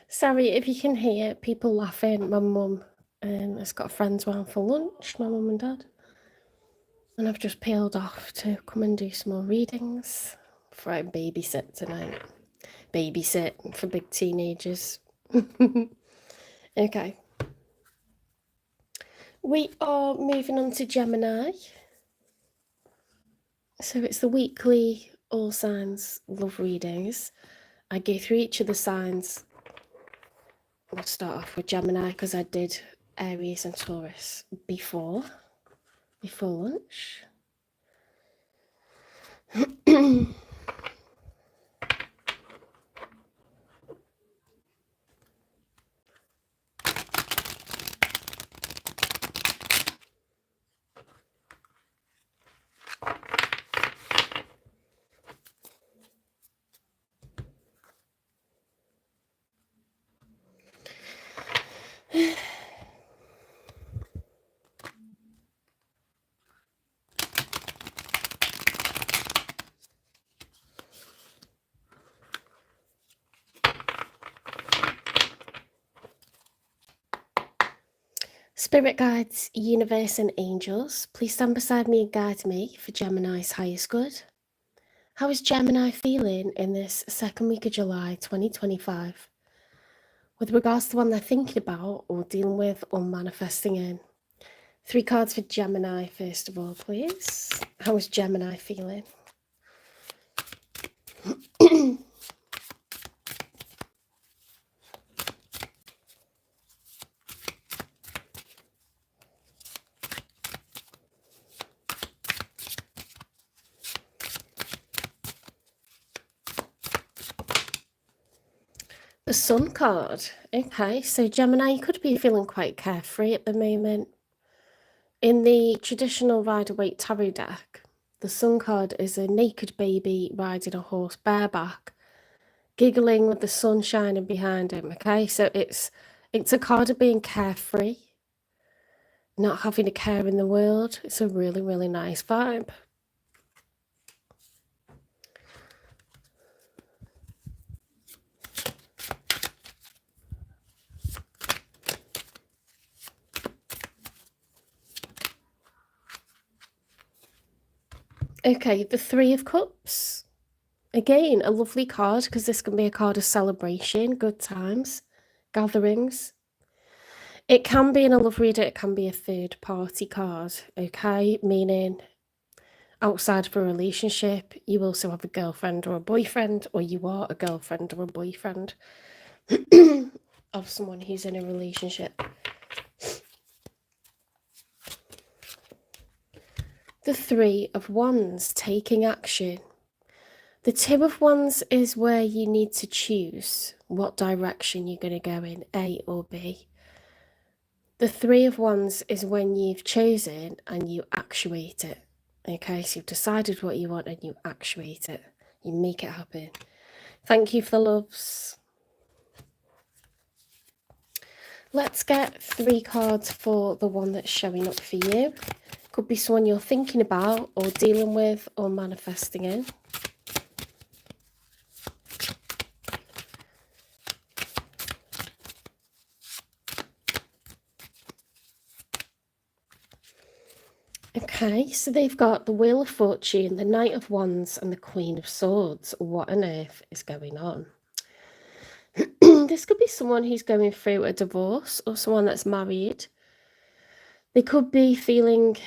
Sorry if you can hear people laughing. My mum has got friends round for lunch, my mum and dad. And I've just peeled off to come and do some more readings before I babysit tonight. Babysit for big teenagers. Okay. We are moving on to Gemini. So it's the weekly All Signs love readings. I go through each of the signs. We'll start off with Gemini because I did Aries and Taurus before lunch. Spirit guides, universe and angels, please stand beside me and guide me for Gemini's highest good. How is Gemini feeling in this second week of July 2025? With regards to the one they're thinking about or dealing with or manifesting in. 3 cards for Gemini first of all, please. How is Gemini feeling? The Sun card. Okay, so Gemini, you could be feeling quite carefree at the moment. In the traditional Rider-Waite tarot deck, the Sun card is a naked baby riding a horse bareback, giggling with the sun shining behind him. Okay, so it's a card of being carefree, not having a care in the world. It's a really, really nice vibe. Okay, the 3 of Cups. Again, a lovely card because this can be a card of celebration, good times, gatherings. It can be in a love reader, it can be a third party card, okay? Meaning outside of a relationship, you also have a girlfriend or a boyfriend, or you are a girlfriend or a boyfriend of someone who's in a relationship. The 3 of Wands, taking action. The 2 of Wands is where you need to choose what direction you're going to go in, A or B. The 3 of Wands is when you've chosen and you actuate it. Okay, so you've decided what you want and you actuate it. You make it happen. Thank you for the loves. Let's get 3 cards for the one that's showing up for you. Could be someone you're thinking about or dealing with or manifesting in. Okay, so they've got the Wheel of Fortune, the Knight of Wands, and the Queen of Swords. What on earth is going on? This could be someone who's going through a divorce or someone that's married. They could be feeling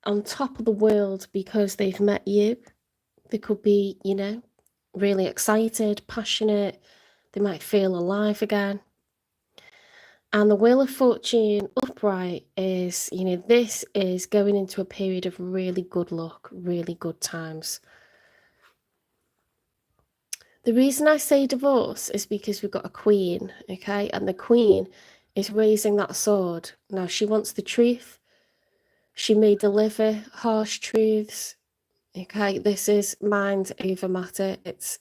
on top of the world because they've met you. They could be, you know, really excited, passionate. They might feel alive again. And the Wheel of Fortune upright is, you know, this is going into a period of really good luck, really good times. The reason I say divorce is because we've got a queen, okay? And the queen is raising that sword. Now, she wants the truth. She may deliver harsh truths, okay? This is mind over matter. It's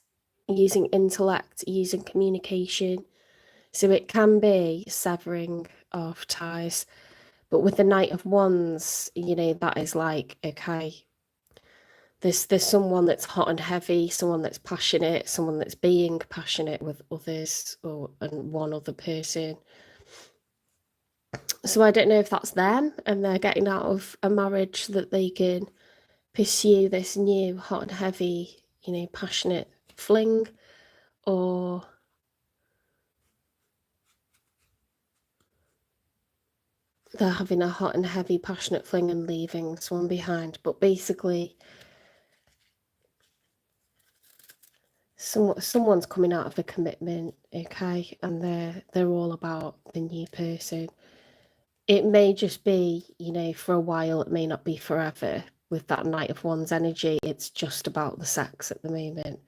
using intellect, using communication. So it can be severing of ties. But with the Knight of Wands, you know, that is like, okay, There's someone that's hot and heavy, someone that's passionate, someone that's being passionate with others and one other person. So I don't know if that's them and they're getting out of a marriage that they can pursue this new hot and heavy, passionate fling, or they're having a hot and heavy passionate fling and leaving someone behind. But basically, someone's coming out of a commitment, okay, and they're all about the new person. It may just be, for a while, it may not be forever. With that Knight of Wands energy, it's just about the sex at the moment.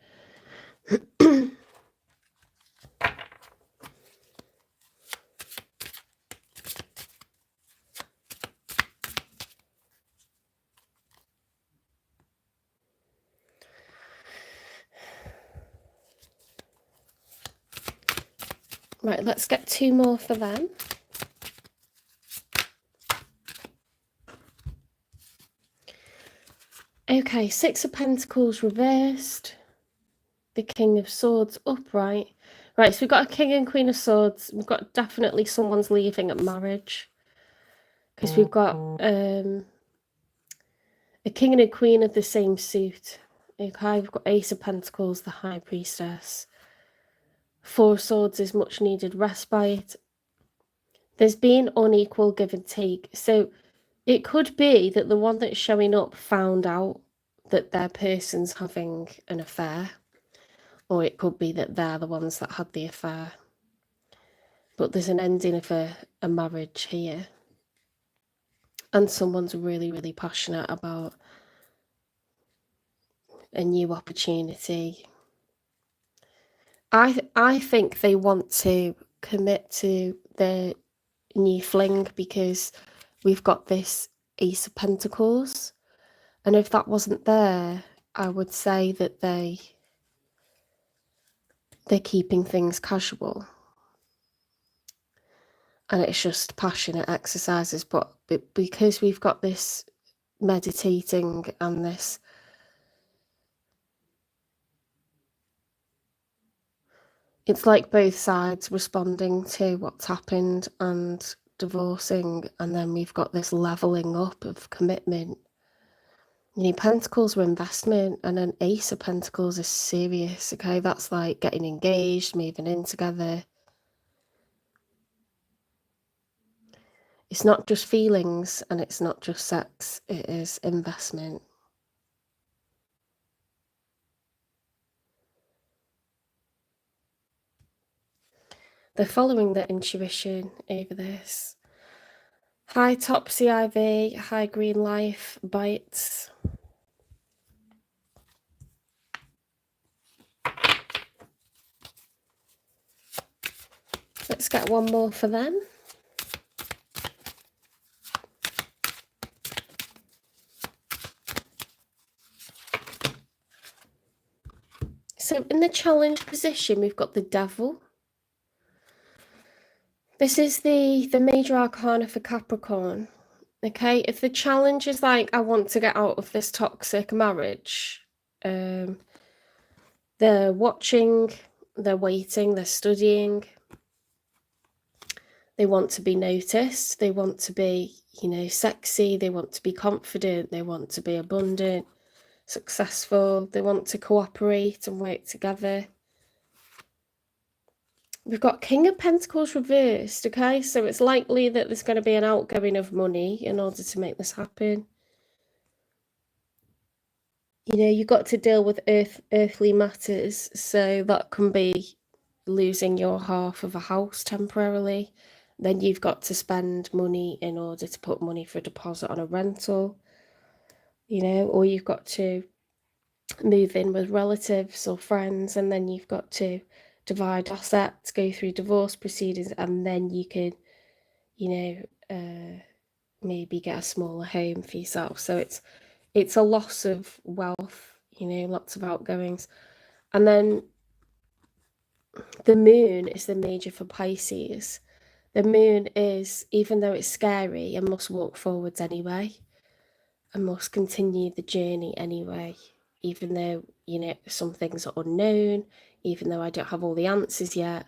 Right, let's get 2 more for them. Okay, 6 of Pentacles reversed. The King of Swords upright. Right, so we've got a King and Queen of Swords. We've got definitely someone's leaving at marriage. Because we've got a King and a Queen of the same suit. Okay, we've got Ace of Pentacles, the High Priestess. 4 of Swords is much needed respite. There's been unequal give and take. So it could be that the one that's showing up found out that their person's having an affair. Or it could be that they're the ones that had the affair. But there's an ending of a marriage here. And someone's really, really passionate about a new opportunity. I think they want to commit to their new fling because we've got this Ace of Pentacles. And if that wasn't there, I would say that they're keeping things casual. And it's just passionate exercises. But because we've got this meditating and this it's like both sides responding to what's happened and divorcing, and then we've got this leveling up of commitment. Pentacles are investment, and an Ace of Pentacles is serious, okay? That's like getting engaged, moving in together. It's not just feelings, and it's not just sex, it is investment. They're following their intuition over this. High Topsy Ivy, High Green Life, Bites. Let's get one more for them. So in the challenge position, we've got the Devil. This is the major arcana for Capricorn. Okay, if the challenge is like, I want to get out of this toxic marriage, they're watching, they're waiting, they're studying. They want to be noticed. They want to be, sexy. They want to be confident. They want to be abundant, successful. They want to cooperate and work together. We've got King of Pentacles reversed, okay? So it's likely that there's going to be an outgoing of money in order to make this happen. You've got to deal with earthly matters, so that can be losing your half of a house temporarily. Then you've got to spend money in order to put money for a deposit on a rental, or you've got to move in with relatives or friends, and then you've got to divide assets, go through divorce proceedings, and then you can, maybe get a smaller home for yourself. So it's a loss of wealth, lots of outgoings. And then the moon is the major for Pisces. The moon is, even though it's scary, and must walk forwards anyway. I must continue the journey anyway, even though, you know, some things are unknown, even though I don't have all the answers yet.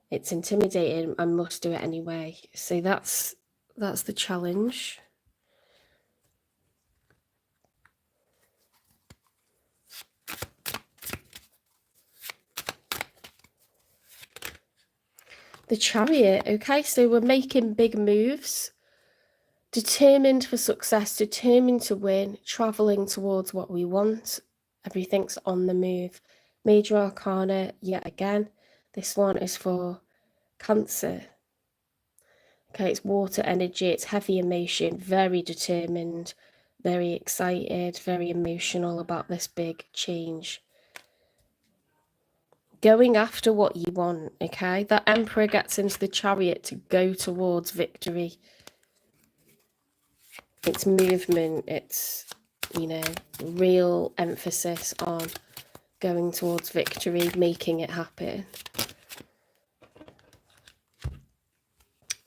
It's intimidating. I must do it anyway. So that's the challenge. The Chariot. Okay, so we're making big moves. Determined for success, determined to win, traveling towards what we want. Everything's on the move. Major Arcana, yet again. This one is for Cancer. Okay, it's water energy, it's heavy emotion, very determined, very excited, very emotional about this big change. Going after what you want, okay? That Emperor gets into the Chariot to go towards victory. It's movement, it's, you know, real emphasis on going towards victory, making it happen.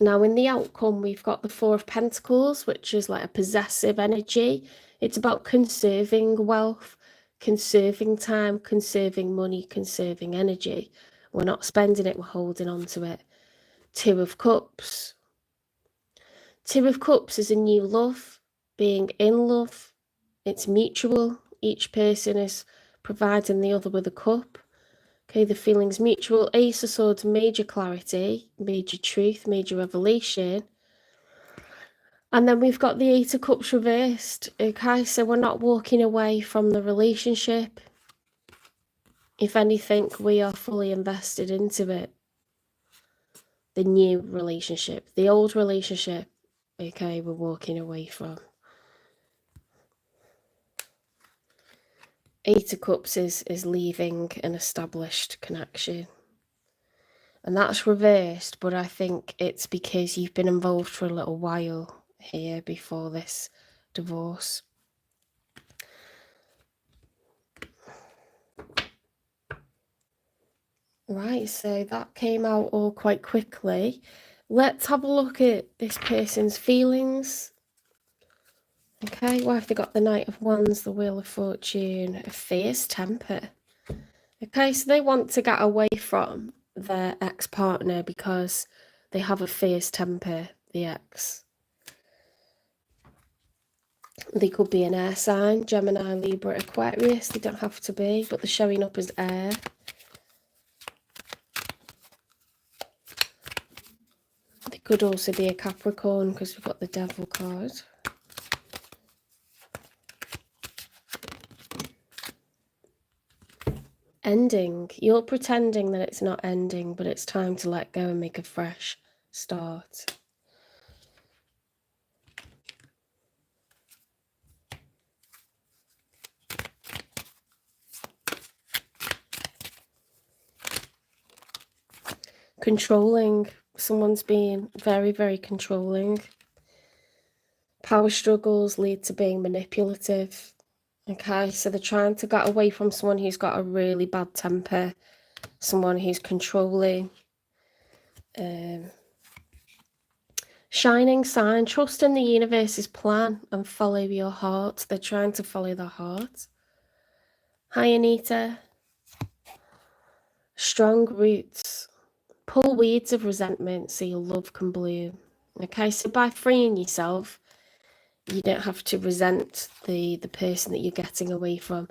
Now, in the outcome, we've got the Four of Pentacles, which is like a possessive energy. It's about conserving wealth, conserving time, conserving money, conserving energy. We're not spending it, we're holding on to it. Two of Cups. Two of Cups is a new love, being in love. It's mutual. Each person is providing the other with a cup. Okay, the feeling's mutual. Ace of Swords, major clarity, major truth, major revelation. And then we've got the Eight of Cups reversed. Okay, so we're not walking away from the relationship. If anything, we are fully invested into it. The new relationship. The old relationship, okay, we're walking away from. Eight of Cups is leaving an established connection. And that's reversed, but I think it's because you've been involved for a little while here before this divorce. Right, so that came out all quite quickly. Let's have a look at this person's feelings. Okay, why have they got the Knight of Wands, the Wheel of Fortune, a fierce temper? Okay, so they want to get away from their ex-partner because they have a fierce temper, the ex. They could be an air sign, Gemini, Libra, Aquarius. They don't have to be, but they're showing up as air. They could also be a Capricorn because we've got the Devil card. Ending. You're pretending that it's not ending, but it's time to let go and make a fresh start. Controlling. Someone's being very, very controlling. Power struggles lead to being manipulative. Okay, so they're trying to get away from someone who's got a really bad temper, someone who's controlling. Shining sign, trust in the universe's plan and follow your heart. They're trying to follow their heart. Hi, Anita. Strong roots. Pull weeds of resentment so your love can bloom. Okay, so by freeing yourself, you don't have to resent the person that you're getting away from.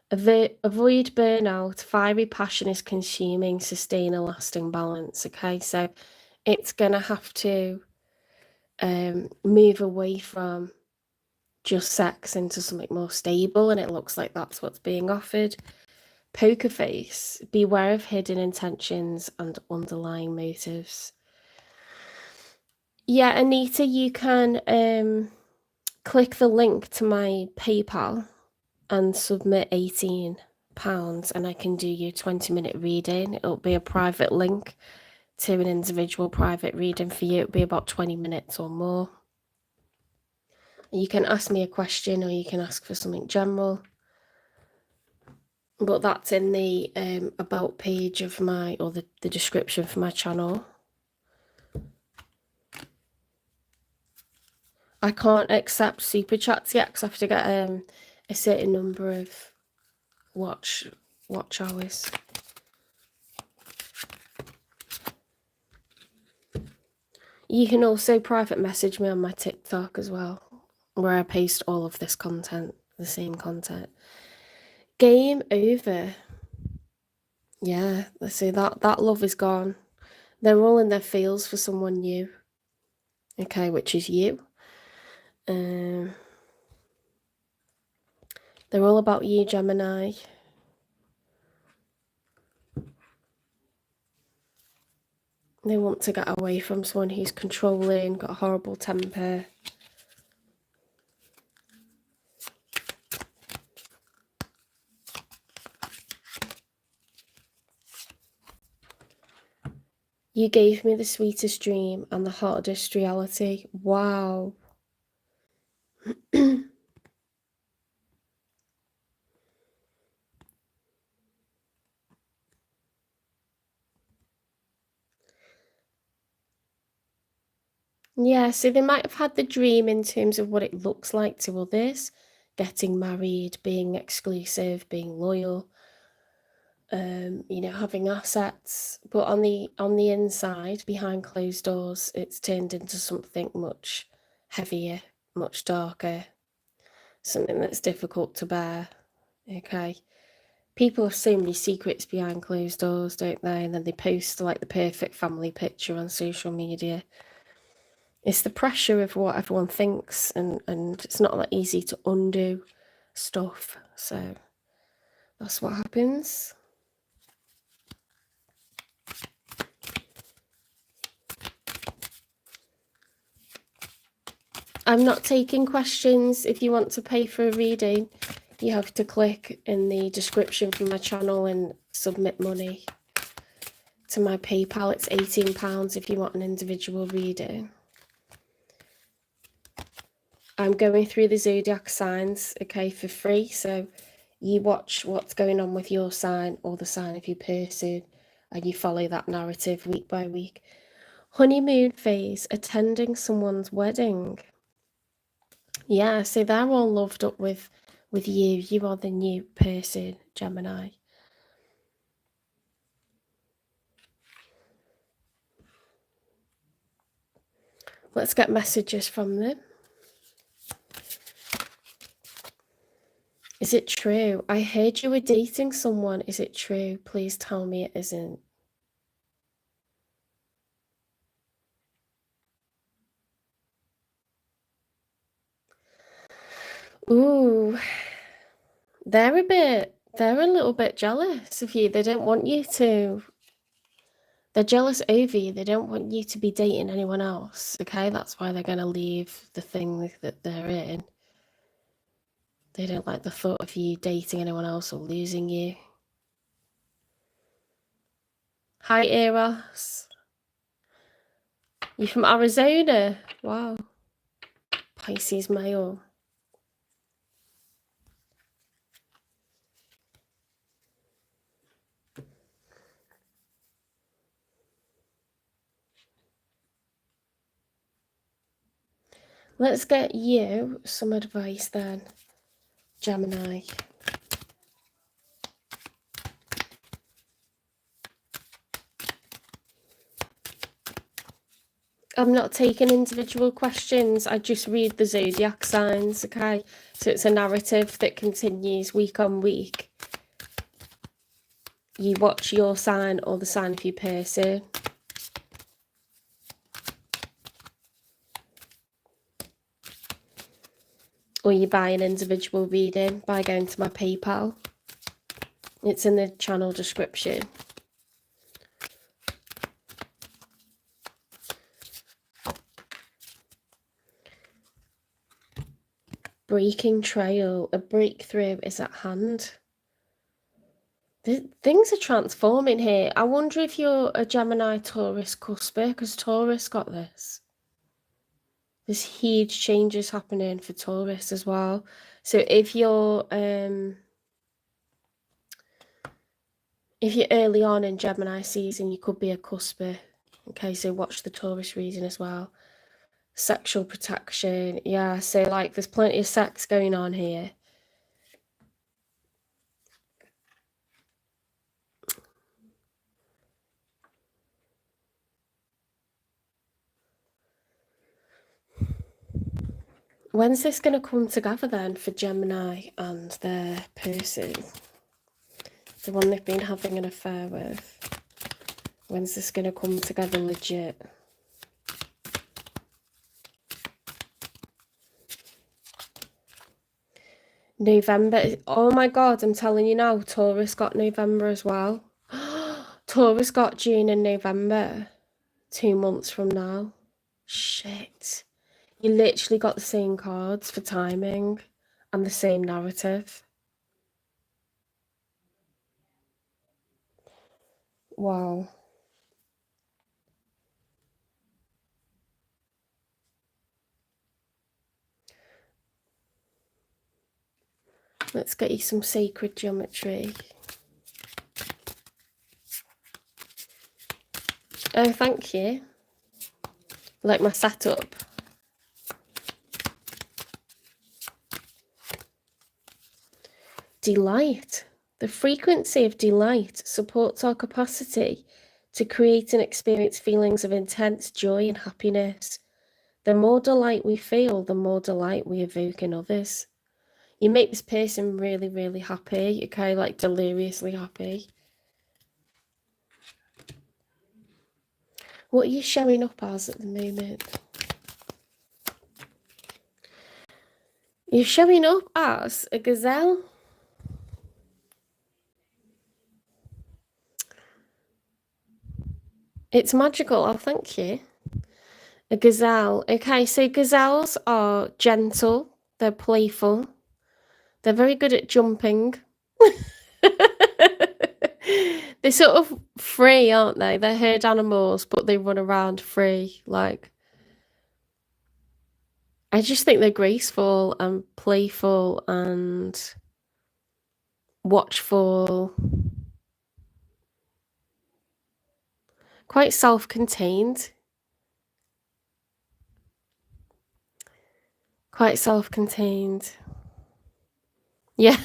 Avoid burnout. Fiery passion is consuming. Sustain a lasting balance. Okay, so it's going to have to move away from just sex into something more stable, and it looks like that's what's being offered. Poker face. Beware of hidden intentions and underlying motives. Yeah, Anita, you can click the link to my PayPal and submit £18 and I can do your 20-minute reading. It'll be a private link to an individual private reading for you. It'll be about 20 minutes or more. You can ask me a question or you can ask for something general. But that's in the about page of my, or the description for my channel. I can't accept super chats yet because I have to get a certain number of watch hours. You can also private message me on my TikTok as well, where I post all of this content, the same content. Game over. Yeah, let's see, that love is gone. They're all in their feels for someone new. Okay, which is you. They're all about you, Gemini. They want to get away from someone who's controlling, got a horrible temper. You gave me the sweetest dream and the hardest reality. Wow. Yeah, so they might have had the dream in terms of what it looks like to others, getting married, being exclusive, being loyal, you know, having assets. But on the inside, behind closed doors, it's turned into something much heavier, much darker, something that's difficult to bear. Okay. People have so many secrets behind closed doors, don't they? And then they post like the perfect family picture on social media. It's the pressure of what everyone thinks, and it's not that easy to undo stuff. So that's what happens. I'm not taking questions. If you want to pay for a reading, you have to click in the description from my channel and submit money to my PayPal. It's £18 if you want an individual reading. I'm going through the zodiac signs, okay, for free. So you watch what's going on with your sign or the sign of your person, and you follow that narrative week by week. Honeymoon phase, attending someone's wedding. Yeah, so they're all loved up with you. You are the new person, Gemini. Let's get messages from them. Is it true? I heard you were dating someone. Is it true? Please tell me it isn't. Ooh, they're a little bit jealous of you. They don't want you to. They're jealous over you. They don't want you to be dating anyone else. Okay, that's why they're going to leave the thing that they're in. They don't like the thought of you dating anyone else or losing you. Hi, Eros. You from Arizona? Wow. Pisces male. Let's get you some advice then, Gemini. I'm not taking individual questions. I just read the zodiac signs, okay? So it's a narrative that continues week on week. You watch your sign or the sign of your person. Or you buy an individual reading by going to my PayPal. It's in the channel description. Breaking trail. A breakthrough is at hand. Things are transforming here. I wonder if you're a Gemini Taurus cusper, because Taurus got this. There's huge changes happening for Taurus as well. So if you're early on in Gemini season, you could be a cusper. Okay, so watch the Taurus reading as well. Sexual protection. Yeah, so like there's plenty of sex going on here. When's this going to come together then for Gemini and their person? The one they've been having an affair with. When's this going to come together legit? November. Oh my God, I'm telling you now, Taurus got November as well. Taurus got June and November. 2 months from now. Shit. You literally got the same cards for timing and the same narrative. Wow. Let's get you some sacred geometry. Oh, thank you. Like my setup. Delight. The frequency of delight supports our capacity to create and experience feelings of intense joy and happiness. The more delight we feel, the more delight we evoke in others. You make this person really, really happy, okay? Like deliriously happy. What are you showing up as at the moment? You're showing up as a gazelle. It's magical. Oh, thank you. A gazelle. Okay, so gazelles are gentle. They're playful. They're very good at jumping. They're sort of free, aren't they? They're herd animals, but they run around free. Like, I just think they're graceful and playful and watchful. Quite self-contained. Quite self-contained. Yeah.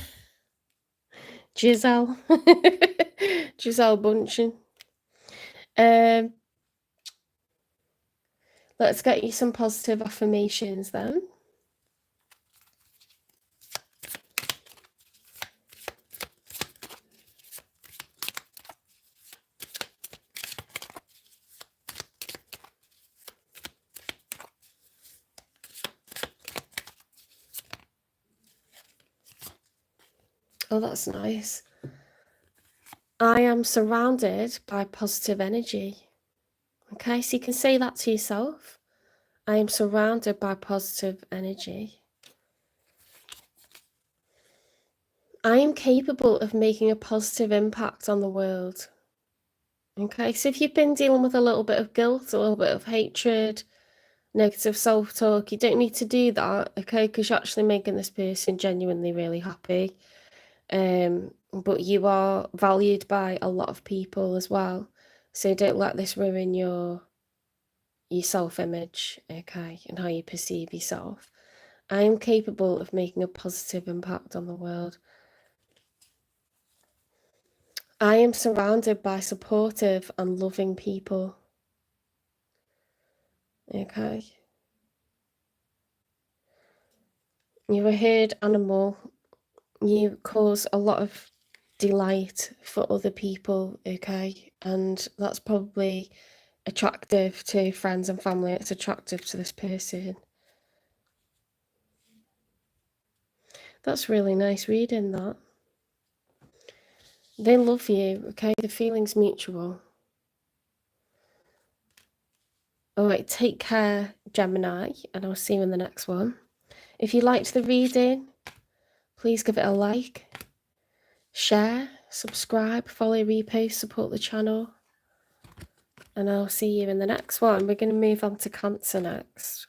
Giselle. Giselle Bundchen. Let's get you some positive affirmations then. Oh, that's nice. I am surrounded by positive energy. Okay, so you can say that to yourself. I am surrounded by positive energy. I am capable of making a positive impact on the world. Okay, so if you've been dealing with a little bit of guilt, a little bit of hatred, negative self-talk, you don't need to do that, okay, because you're actually making this person genuinely really happy. But you are valued by a lot of people as well, so don't let this ruin your self-image, okay, and how you perceive yourself. I am capable of making a positive impact on the world. I am surrounded by supportive and loving people. Okay. You're a herd animal. You cause a lot of delight for other people, okay? And that's probably attractive to friends and family. It's attractive to this person. That's really nice reading, that. They love you, okay? The feeling's mutual. All right, take care, Gemini, and I'll see you in the next one. If you liked the reading, please give it a like, share, subscribe, follow, repost, support the channel. And I'll see you in the next one. We're going to move on to Cancer next.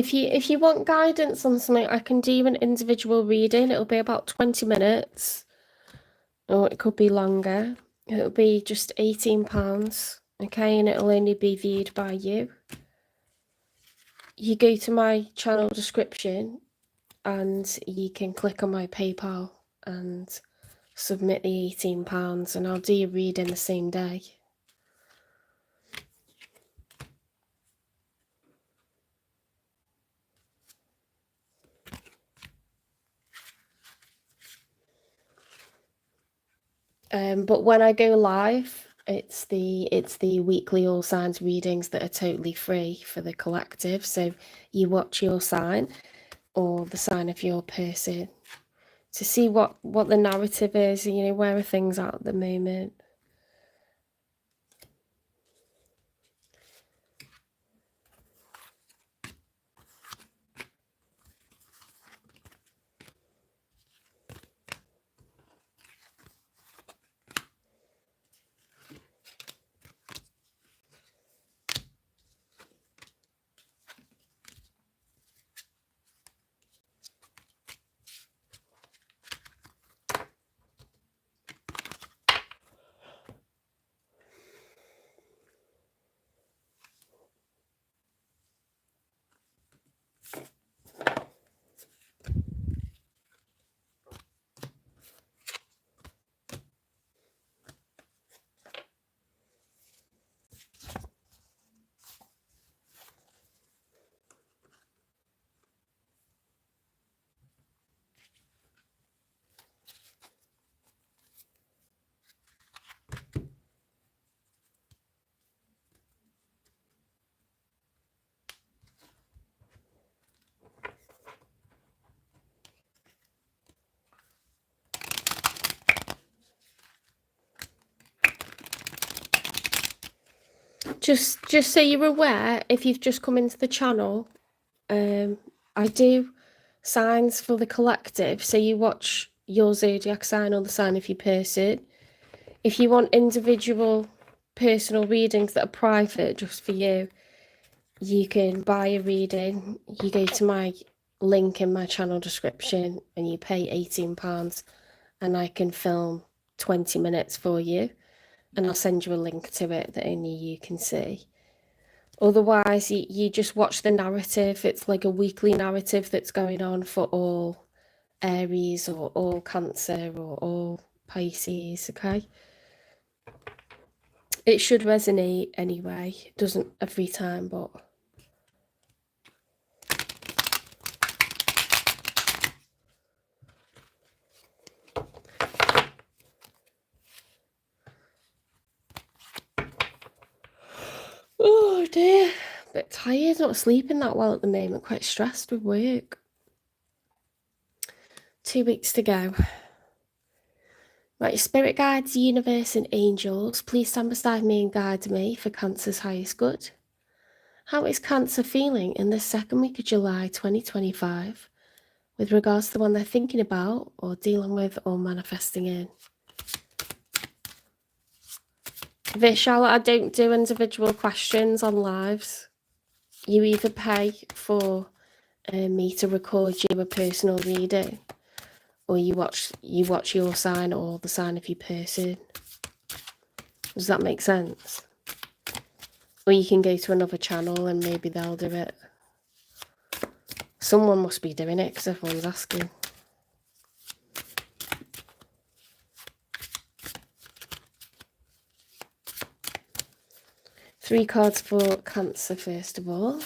If you want guidance on something, I can do an individual reading. It'll be about 20 minutes, or it could be longer. It'll be just £18, okay, and it'll only be viewed by you. You go to my channel description and you can click on my PayPal and submit the £18, and I'll do your reading the same day. But when I go live, it's the weekly AllSigns readings that are totally free for the collective. So you watch your sign or the sign of your person to see what the narrative is, you know, where are things at the moment. Just so you're aware, if you've just come into the channel, I do signs for the collective. So you watch your zodiac sign or the sign of your person. If you want individual personal readings that are private just for you, you can buy a reading. You go to my link in my channel description and you pay £18 and I can film 20 minutes for you. And I'll send you a link to it that only you can see. Otherwise, you just watch the narrative. It's like a weekly narrative that's going on for all Aries or all Cancer or all Pisces, okay? It should resonate anyway. It doesn't every time, but... Oh dear, a bit tired, not sleeping that well at the moment, quite stressed with work. 2 weeks to go. Right, your spirit guides, universe and angels, please stand beside me and guide me for Cancer's highest good. How is Cancer feeling in the second week of July 2025 with regards to the one they're thinking about or dealing with or manifesting in? Vishal, I don't do individual questions on lives. You either pay for me to record you a personal reading, or you watch your sign or the sign of your person. Does that make sense? Or you can go to another channel and maybe they'll do it. Someone must be doing it because everyone's asking. Three cards for Cancer, first of all.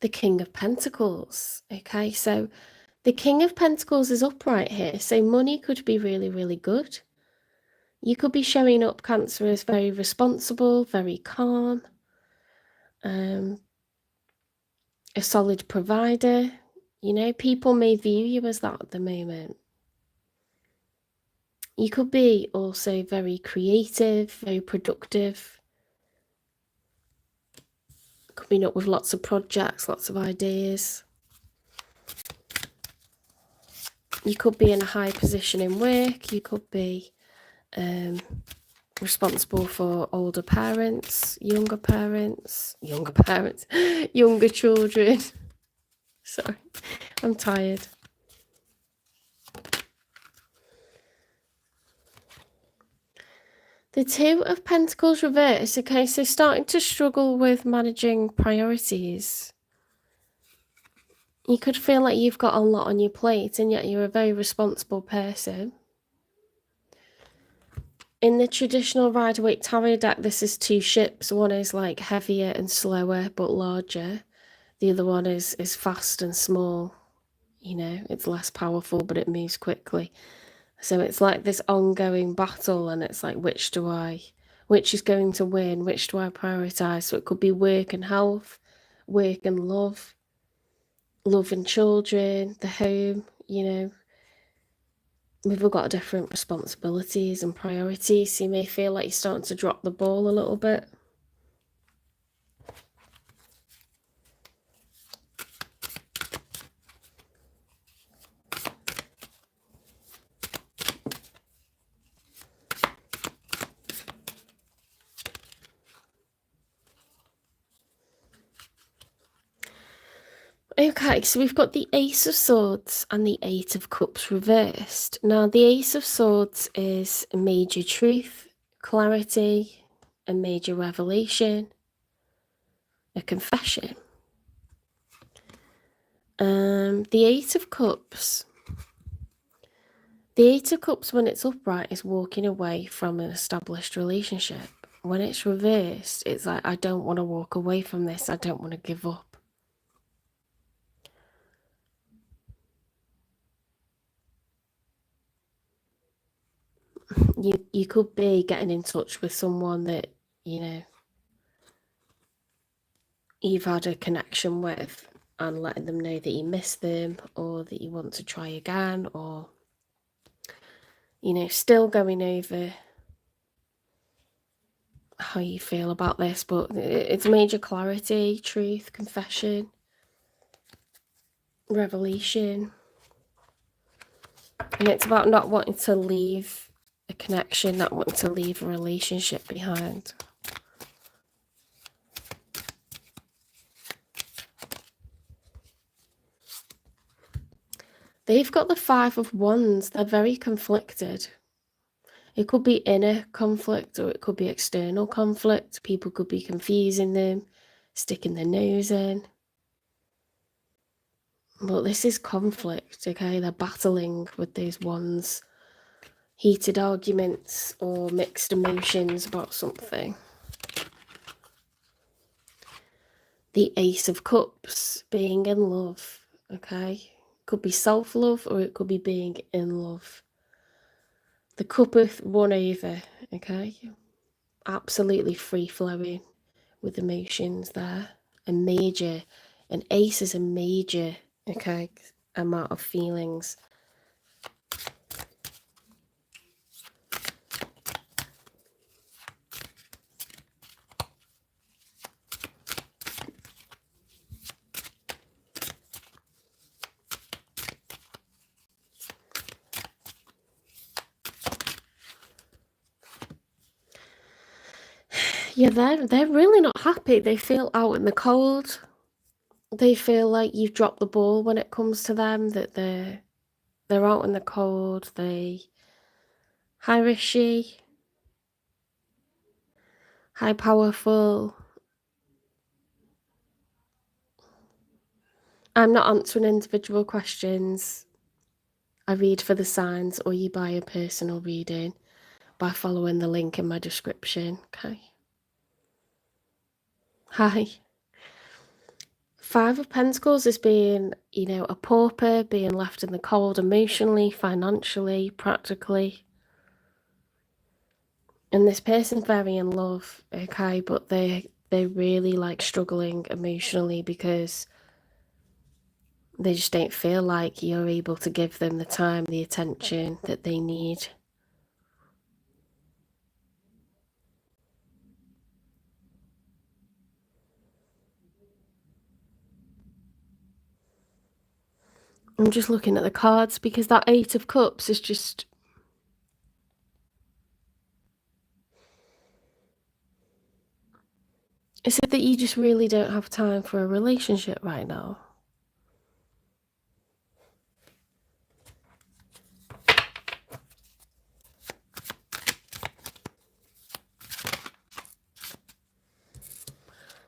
The King of Pentacles. Okay, so the King of Pentacles is upright here, so money could be really, really good. You could be showing up, Cancer, as very responsible, very calm, a solid provider. You know, people may view you as that at the moment. You could be also very creative, very productive. Coming up with lots of projects, lots of ideas. You could be in a high position in work. You could be responsible for older parents, younger children. Sorry, I'm tired. The Two of Pentacles reversed, okay, so starting to struggle with managing priorities. You could feel like you've got a lot on your plate, and yet you're a very responsible person. In the traditional Rider-Waite Tarot deck, this is two ships. One is like heavier and slower, but larger. The other one is fast and small. You know, it's less powerful, but it moves quickly. So it's like this ongoing battle, and it's like, which is going to win? Which do I prioritize? So it could be work and health, work and love and children, the home, you know. We've all got different responsibilities and priorities, so you may feel like you're starting to drop the ball a little bit. Okay, so we've got the Ace of Swords and the Eight of Cups reversed. Now, the Ace of Swords is a major truth, clarity, a major revelation, a confession. The Eight of Cups. The Eight of Cups, when it's upright, is walking away from an established relationship. When it's reversed, it's like, I don't want to walk away from this. I don't want to give up. You could be getting in touch with someone that, you know, you've had a connection with, and letting them know that you miss them, or that you want to try again, or, you know, still going over how you feel about this. But it's major clarity, truth, confession, revelation. And it's about not wanting to leave a connection, not wanting to leave a relationship behind. They've got the Five of Wands. They're very conflicted. It could be inner conflict, or it could be external conflict. People could be confusing them, sticking their nose in. But this is conflict, okay? They're battling with these wands. Heated arguments or mixed emotions about something. The Ace of Cups, being in love, okay? Could be self-love, or it could be being in love. The Cup of won over, okay? Absolutely free-flowing with emotions there. An ace is a major, okay, amount of feelings. Yeah, they're really not happy. They feel out in the cold. They feel like you've dropped the ball when it comes to them, that they're out in the cold. High risky, high powerful. I'm not answering individual questions. I read for the signs, or you buy a personal reading by following the link in my description, okay? Hi. Five of Pentacles is being, you know, a pauper, being left in the cold emotionally, financially, practically. And this person's very in love, okay, but they're really like struggling emotionally because they just don't feel like you're able to give them the time, the attention that they need. I'm just looking at the cards because that Eight of Cups is just... Is it that you just really don't have time for a relationship right now?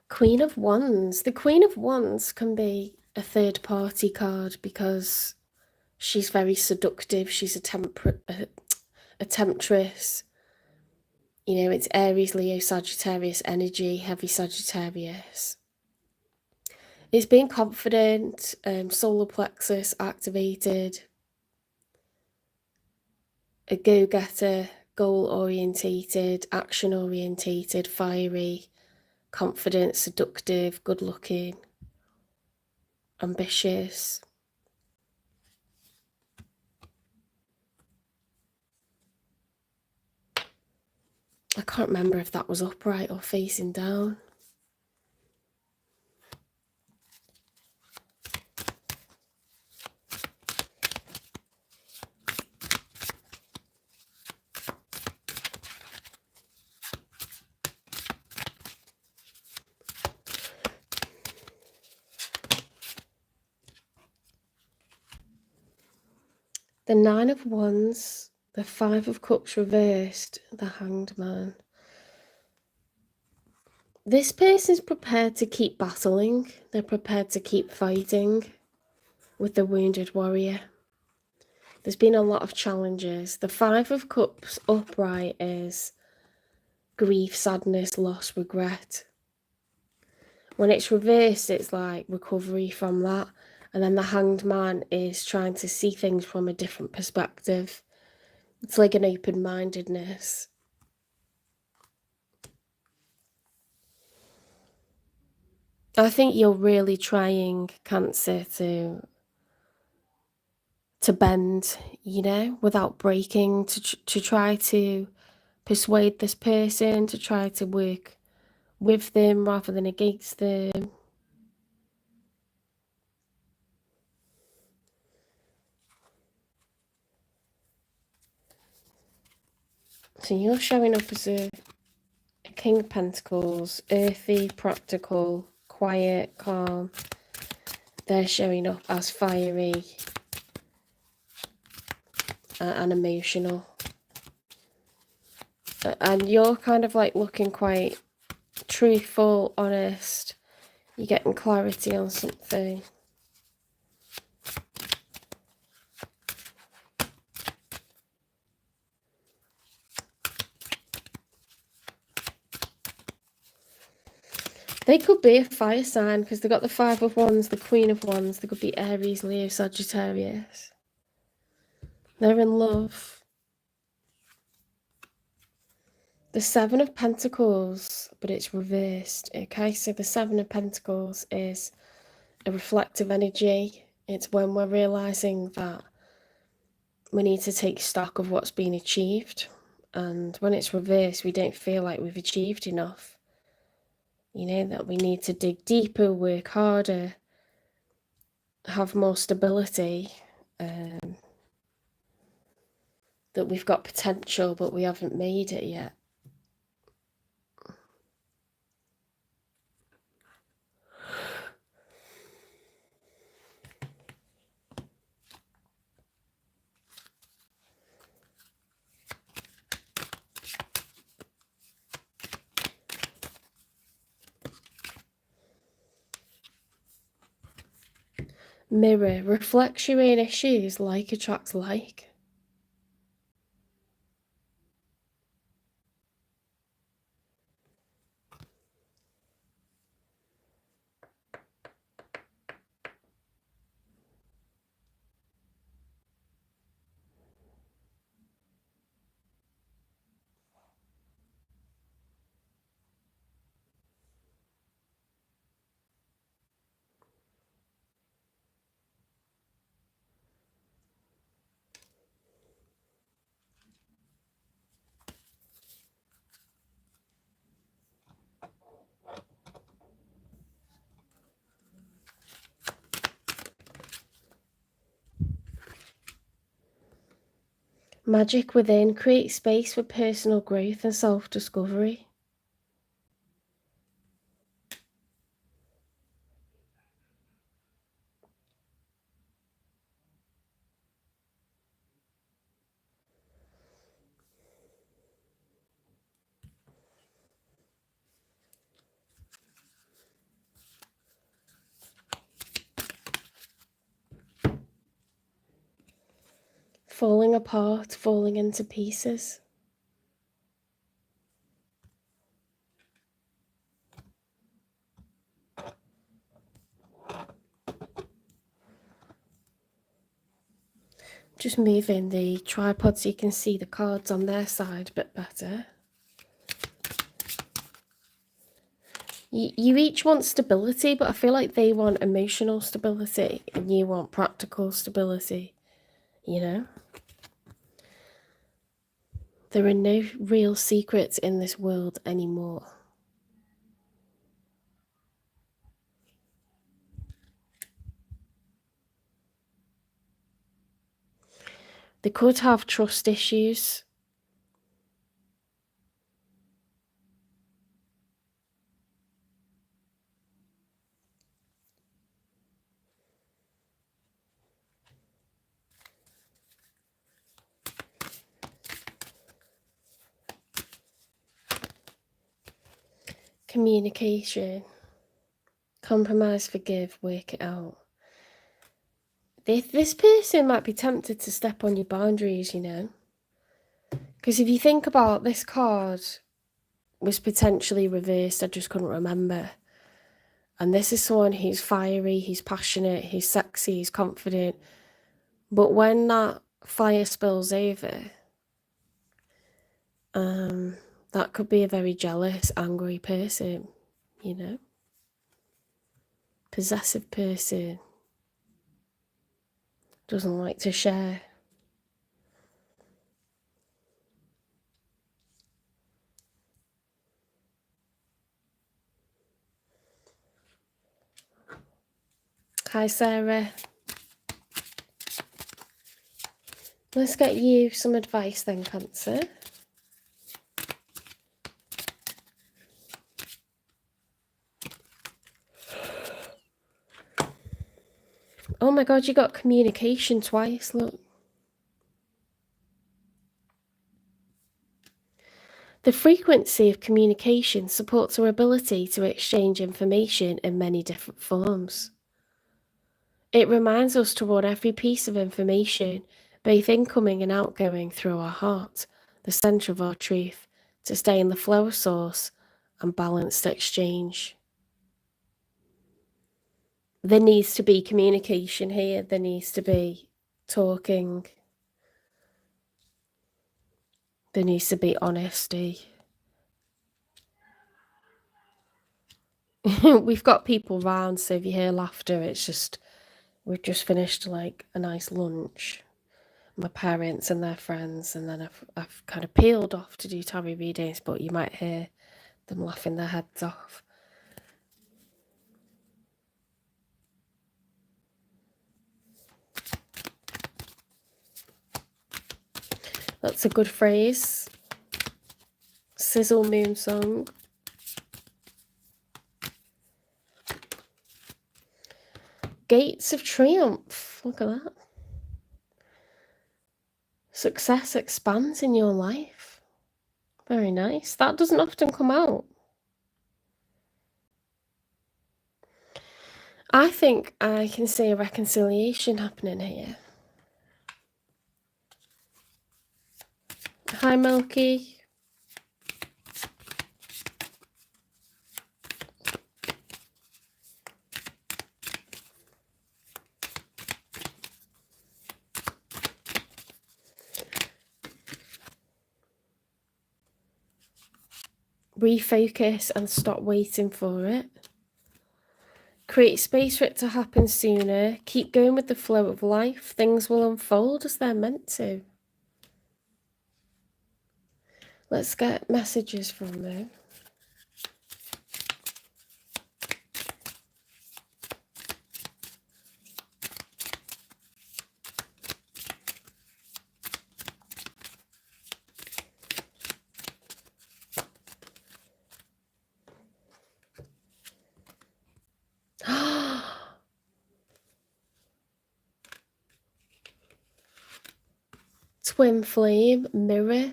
Queen of Wands. The Queen of Wands can be a third party card because she's very seductive. She's a temptress. You know, it's Aries, Leo, Sagittarius energy, heavy Sagittarius. It's being confident, solar plexus activated, a go-getter, goal-orientated, action-orientated, fiery, confident, seductive, good-looking, ambitious. I can't remember if that was upright or facing down. The Nine of Wands, the Five of Cups reversed, the Hanged Man. This person's prepared to keep battling. They're prepared to keep fighting with the wounded warrior. There's been a lot of challenges. The Five of Cups upright is grief, sadness, loss, regret. When it's reversed, it's like recovery from that. And then the Hanged Man is trying to see things from a different perspective. It's like an open-mindedness. I think you're really trying, Cancer, to bend, you know, without breaking, to try to persuade this person, to try to work with them rather than against them. So you're showing up as a King of Pentacles, earthy, practical, quiet, calm. They're showing up as fiery and emotional. And you're kind of like looking quite truthful, honest. You're getting clarity on something. They could be a fire sign because they've got the Five of Wands, the Queen of Wands. They could be Aries, Leo, Sagittarius. They're in love. The Seven of Pentacles, but it's reversed. Okay, so the Seven of Pentacles is a reflective energy. It's when we're realizing that we need to take stock of what's been achieved. And when it's reversed, we don't feel like we've achieved enough. You know, that we need to dig deeper, work harder, have more stability, that we've got potential, but we haven't made it yet. Mirror reflects your own issues, like attracts like. Magic within creates space for personal growth and self-discovery. falling apart, falling into pieces. Just moving the tripod so you can see the cards on their side a bit better. You each want stability, but I feel like they want emotional stability and you want practical stability, you know? There are no real secrets in this world anymore. They could have trust issues. Communication. Compromise, forgive, work it out. This person might be tempted to step on your boundaries, you know? Because if you think about this card was potentially reversed, I just couldn't remember. And this is someone who's fiery, who's passionate, who's sexy, who's confident. But when that fire spills over, that could be a very jealous, angry person, you know? Possessive person. Doesn't like to share. Hi, Sarah. Let's get you some advice then, Cancer. Oh my God, you got communication twice, look. The frequency of communication supports our ability to exchange information in many different forms. It reminds us to run every piece of information, both incoming and outgoing, through our heart, the centre of our truth, to stay in the flow of source and balanced exchange. There needs to be communication here. There needs to be talking. There needs to be honesty. We've got people round, so if you hear laughter, it's just, we've just finished like a nice lunch. My parents and their friends, and then I've kind of peeled off to do tarot readings, but you might hear them laughing their heads off. That's a good phrase. Sizzle Moon Song. Gates of Triumph. Look at that. Success expands in your life. Very nice. That doesn't often come out. I think I can see a reconciliation happening here. Hi, Milky. Refocus and stop waiting for it. Create space for it to happen sooner. Keep going with the flow of life. Things will unfold as they're meant to. Let's get messages from them. Twin flame, mirror.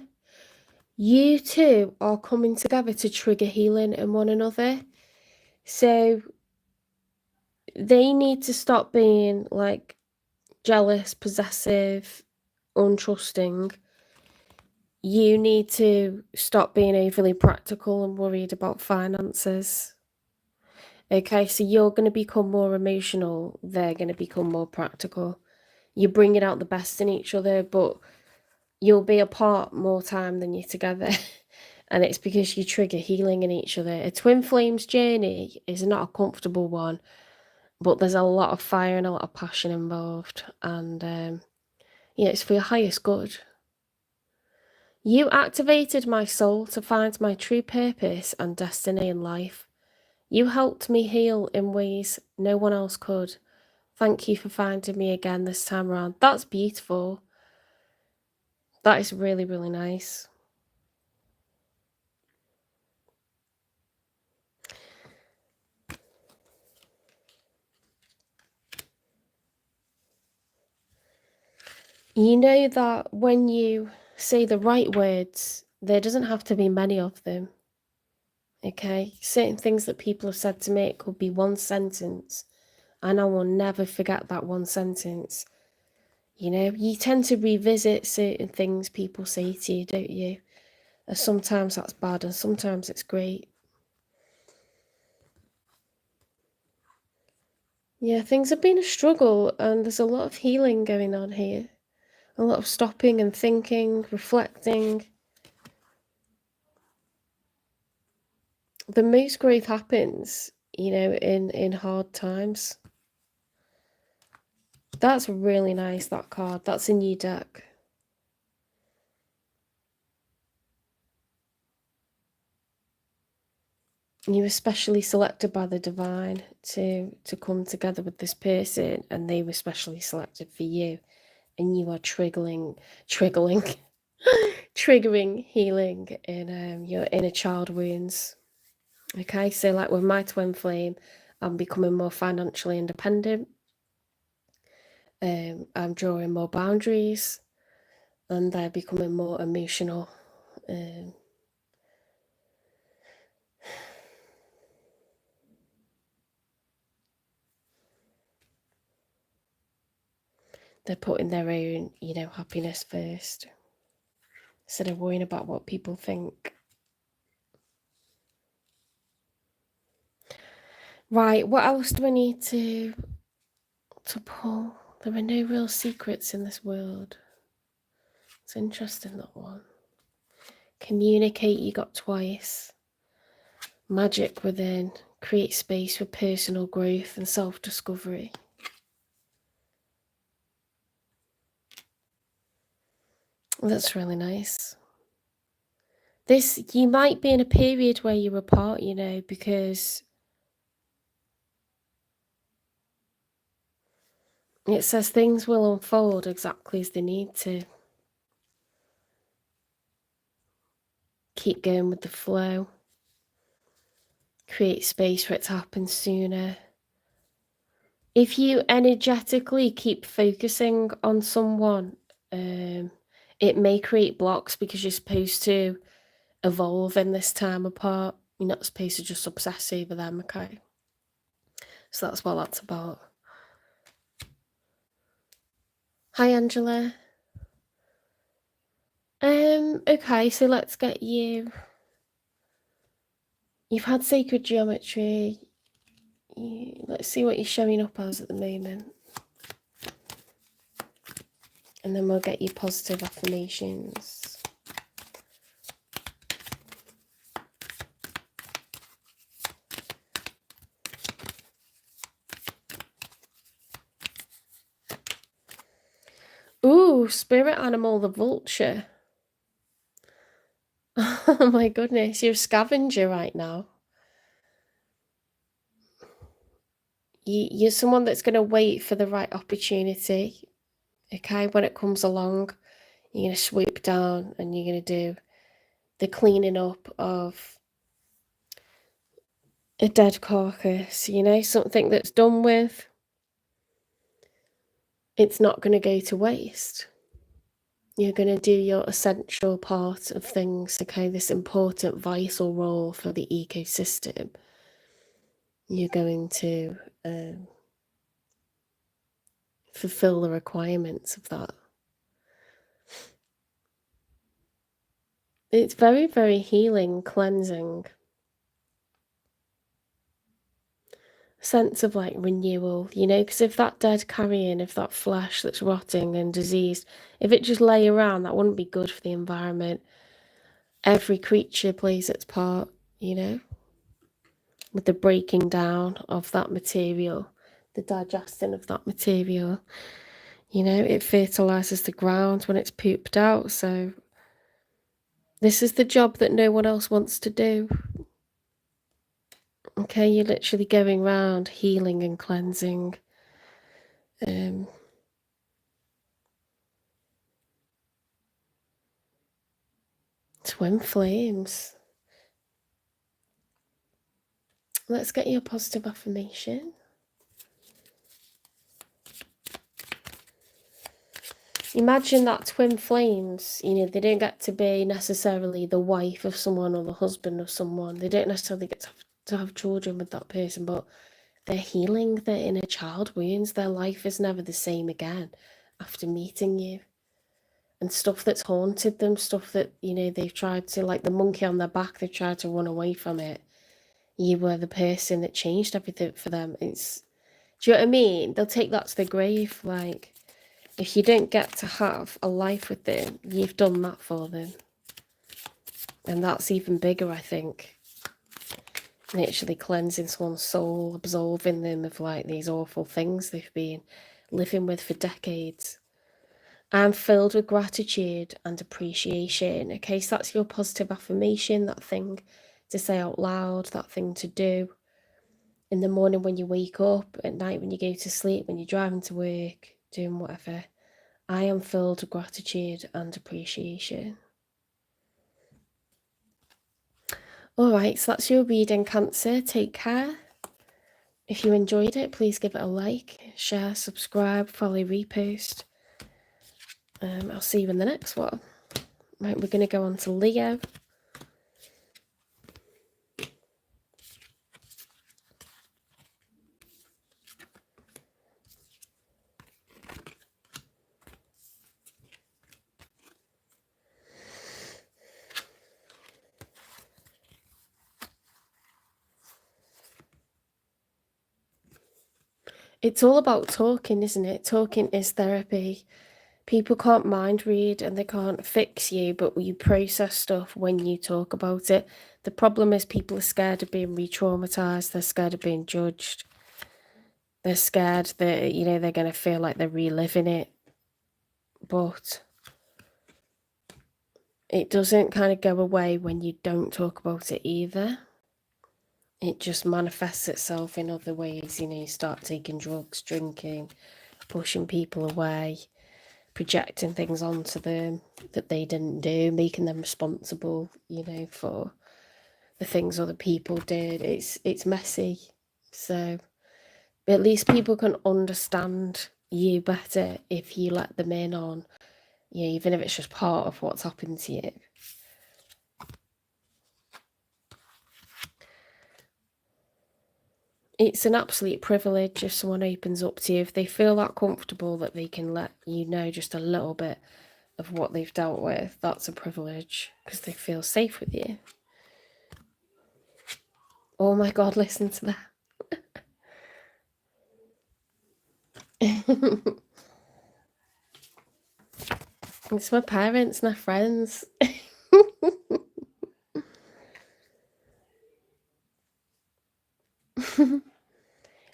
You two are coming together to trigger healing in one another. So they need to stop being like jealous, possessive, untrusting. You need to stop being overly practical and worried about finances. Okay, so you're going to become more emotional. They're going to become more practical. You're bringing out the best in each other, but you'll be apart more time than you're together. And it's because you trigger healing in each other. A twin flames journey is not a comfortable one, but there's a lot of fire and a lot of passion involved. And yeah, it's for your highest good. You activated my soul to find my true purpose and destiny in life. You helped me heal in ways no one else could. Thank you for finding me again this time around. That's beautiful. That is really, really nice. You know that when you say the right words, there doesn't have to be many of them. Okay? Certain things that people have said to me, it could be one sentence, and I will never forget that one sentence. You know, you tend to revisit certain things people say to you, don't you? And sometimes that's bad and sometimes it's great. Yeah, things have been a struggle and there's a lot of healing going on here. A lot of stopping and thinking, reflecting. The most growth happens, you know, in hard times. That's really nice, that card. That's a new deck. You were specially selected by the divine to come together with this person, and they were specially selected for you. And you are triggering healing in your inner child wounds. Okay, so like with my twin flame, I'm becoming more financially independent. I'm drawing more boundaries, and they're becoming more emotional. They're putting their own, you know, happiness first instead of worrying about what people think. Right, what else do I need to pull? There are no real secrets in this world. It's interesting, that one. Communicate, you got twice. Magic within. Create space for personal growth and self-discovery. That's really nice. You might be in a period where you're apart, you know, because it says things will unfold exactly as they need to. Keep going with the flow. Create space for it to happen sooner. If you energetically keep focusing on someone, it may create blocks because you're supposed to evolve in this time apart. You're not supposed to just obsess over them, okay? So that's what that's about. Hi, Angela. Okay, so let's get you. You've had sacred geometry. Let's see what you're showing up as at the moment. And then we'll get you positive affirmations. Ooh, spirit animal, the vulture. Oh my goodness, you're a scavenger right now. You're someone that's going to wait for the right opportunity. Okay, when it comes along, you're going to swoop down and you're going to do the cleaning up of a dead carcass, you know, something that's done with. It's not going to go to waste. You're going to do your essential part of things, okay, this important, vital role for the ecosystem. You're going to fulfill the requirements of that. It's very, very healing, cleansing. Sense of like renewal, you know, because if that dead carrion, if that flesh that's rotting and diseased, if it just lay around, that wouldn't be good for the environment. Every creature plays its part, you know, with the breaking down of that material, the digesting of that material. You know, it fertilizes the ground when it's pooped out. So this is the job that no one else wants to do. Okay, you're literally going around healing and cleansing. Twin flames. Let's get your positive affirmation. Imagine that twin flames, you know, they don't get to be necessarily the wife of someone or the husband of someone. They don't necessarily get to have children with that person, but they're healing their inner child wounds. Their life is never the same again after meeting you. And stuff that's haunted them, stuff that, you know, they've tried to, like the monkey on their back, they've tried to run away from it. You were the person that changed everything for them. It's, do you know what I mean? They'll take that to the grave. Like, if you don't get to have a life with them, you've done that for them. And that's even bigger, I think. Literally cleansing someone's soul, absolving them of like these awful things they've been living with for decades. I'm filled with gratitude and appreciation. Okay, so that's your positive affirmation, that thing to say out loud, that thing to do. In the morning when you wake up, at night when you go to sleep, when you're driving to work, doing whatever. I am filled with gratitude and appreciation. Alright, so that's your reading, Cancer. Take care. If you enjoyed it, please give it a like, share, subscribe, follow, repost. I'll see you in the next one. Right, we're going to go on to Leo. It's all about talking, isn't it? Talking is therapy. People can't mind read and they can't fix you, but you process stuff when you talk about it. The problem is people are scared of being re-traumatized. They're scared of being judged. They're scared that, you know, they're going to feel like they're reliving it. But it doesn't kind of go away when you don't talk about it either. It just manifests itself in other ways. You know, you start taking drugs, drinking, pushing people away, projecting things onto them that they didn't do, making them responsible, you know, for the things other people did. It's messy. So at least people can understand you better if you let them in on, you know, even if it's just part of what's happened to you. It's an absolute privilege if someone opens up to you, if they feel that comfortable that they can let you know just a little bit of what they've dealt with. That's a privilege because they feel safe with you. Oh my God, listen to that. It's my parents, my friends.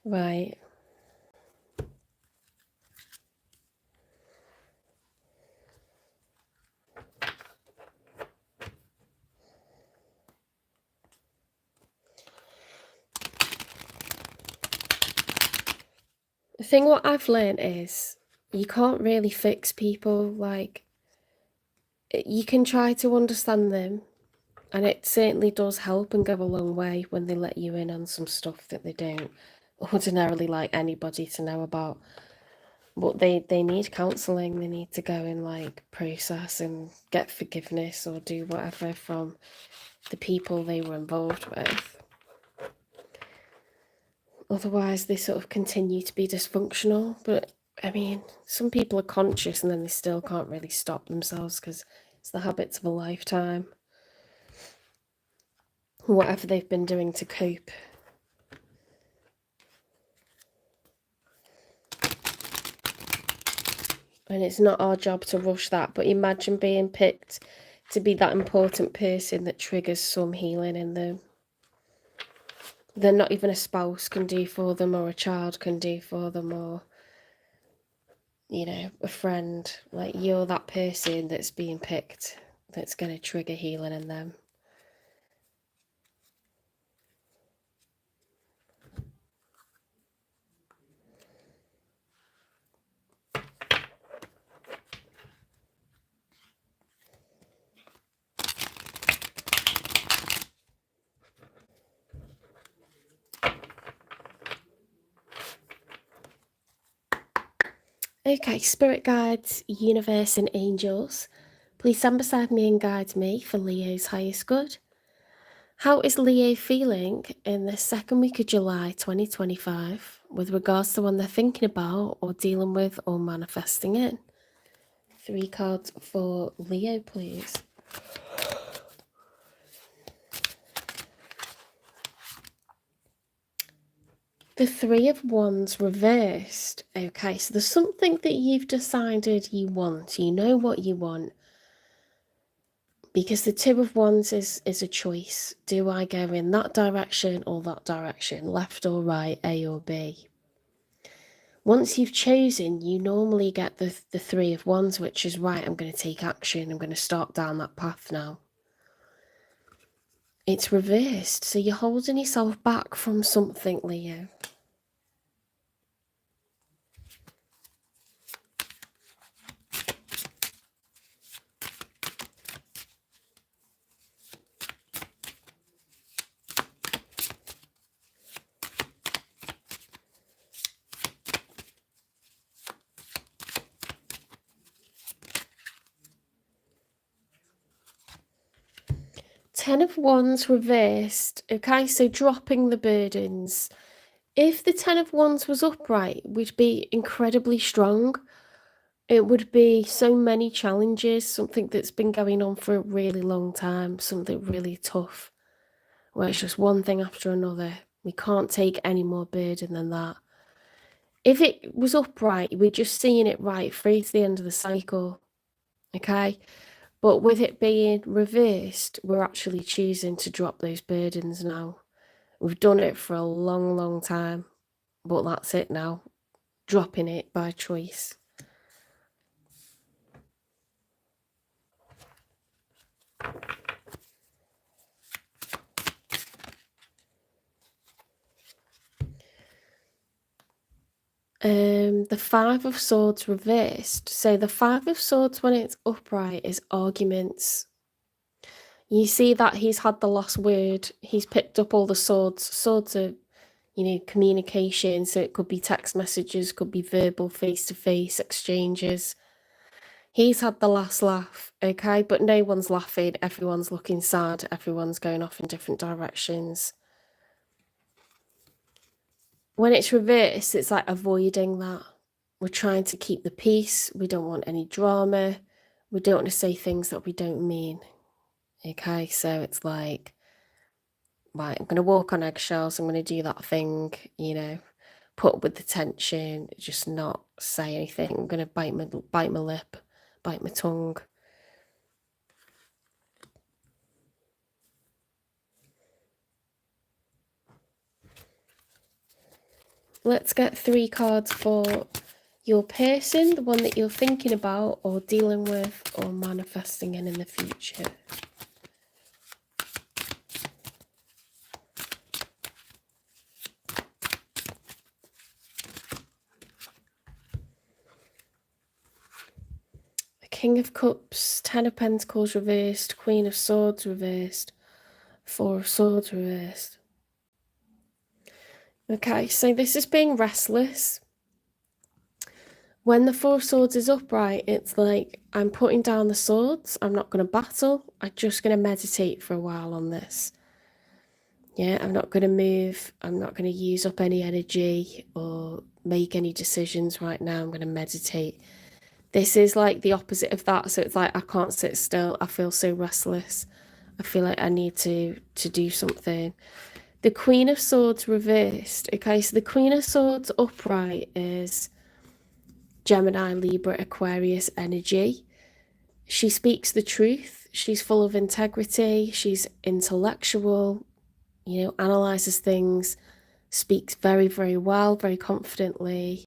Right. The thing what I've learned is you can't really fix people. Like, you can try to understand them, and it certainly does help and go a long way when they let you in on some stuff that they don't ordinarily like anybody to know about. But they need counselling. They need to go and like process and get forgiveness or do whatever from the people they were involved with. Otherwise, they sort of continue to be dysfunctional. But I mean, some people are conscious and then they still can't really stop themselves because it's the habits of a lifetime. whatever they've been doing to cope. And it's not our job to rush that, but imagine being picked to be that important person that triggers some healing in them. They're not even a spouse can do for them, or a child can do for them, or, you know, a friend. Like, you're that person that's being picked that's going to trigger healing in them. Okay, spirit guides, universe and angels, please stand beside me and guide me for Leo's highest good. How is Leo feeling in the second week of July 2025 with regards to what they're thinking about or dealing with or manifesting in? 3 cards for Leo, please. The 3 of Wands reversed. Okay, so there's something that you've decided you want. You know what you want. Because the 2 of Wands is a choice. Do I go in that direction or that direction? Left or right, A or B? Once you've chosen, you normally get the 3 of Wands, which is, right, I'm going to take action. I'm going to start down that path now. It's reversed. So you're holding yourself back from something, Leo. Ten of Wands reversed. Okay, so dropping the burdens. If the 10 of Wands was upright, we'd be incredibly strong. It would be so many challenges, something that's been going on for a really long time, something really tough, where it's just one thing after another. We can't take any more burden than that. If it was upright, we're just seeing it right through to the end of the cycle, okay? But with it being reversed, we're actually choosing to drop those burdens now. We've done it for a long, long time, but that's it now. Dropping it by choice. The 5 of Swords reversed. So the 5 of Swords, when it's upright, is arguments. You see that he's had the last word. He's picked up all the swords. Swords are, you know, communication. So it could be text messages, could be verbal, face-to-face exchanges. He's had the last laugh, okay? But no one's laughing. Everyone's looking sad. Everyone's going off in different directions. When it's reversed, it's like avoiding that. We're trying to keep the peace. We don't want any drama. We don't want to say things that we don't mean. Okay, so it's like, right, I'm going to walk on eggshells. I'm going to do that thing, you know, put up with the tension, just not say anything. I'm going to bite my lip, bite my tongue. Let's get 3 cards for your person, the one that you're thinking about or dealing with or manifesting in the future. King of Cups, 10 of Pentacles reversed, Queen of Swords reversed, 4 of Swords reversed. Okay, so this is being restless. When the 4 of Swords is upright, it's like, I'm putting down the swords. I'm not going to battle. I'm just going to meditate for a while on this. Yeah, I'm not going to move. I'm not going to use up any energy or make any decisions right now. I'm going to meditate. This is like the opposite of that. So it's like, I can't sit still. I feel so restless. I feel like I need to do something. The Queen of Swords reversed. Okay, so the Queen of Swords upright is Gemini, Libra, Aquarius energy. She speaks the truth. She's full of integrity. She's intellectual, analyzes things, speaks very, very well, very confidently.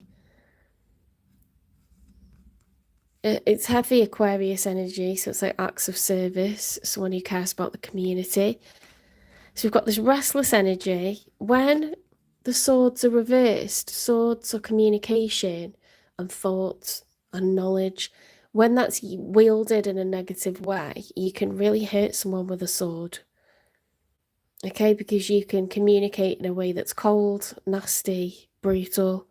It's heavy Aquarius energy, so it's like acts of service, someone who cares about the community. So we've got this restless energy. When the swords are reversed, swords are communication and thought and knowledge. When that's wielded in a negative way, you can really hurt someone with a sword. Okay, because you can communicate in a way that's cold, nasty, brutal,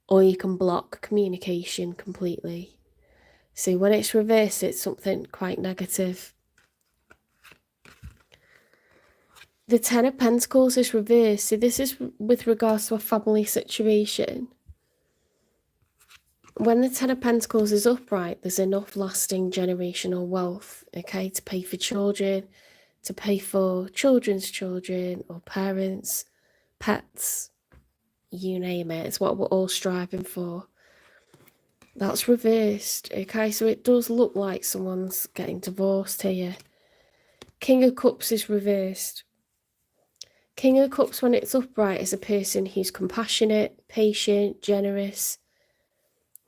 or you can block communication completely. So when it's reversed, it's something quite negative. The Ten of Pentacles is reversed. So this is with regards to a family situation. When the Ten of Pentacles is upright, there's enough lasting generational wealth, okay, to pay for children, to pay for children's children or parents, pets, you name it. It's what we're all striving for. That's reversed, okay, so it does look like someone's getting divorced here. King of Cups is reversed. King of Cups, when it's upright, is a person who's compassionate, patient, generous,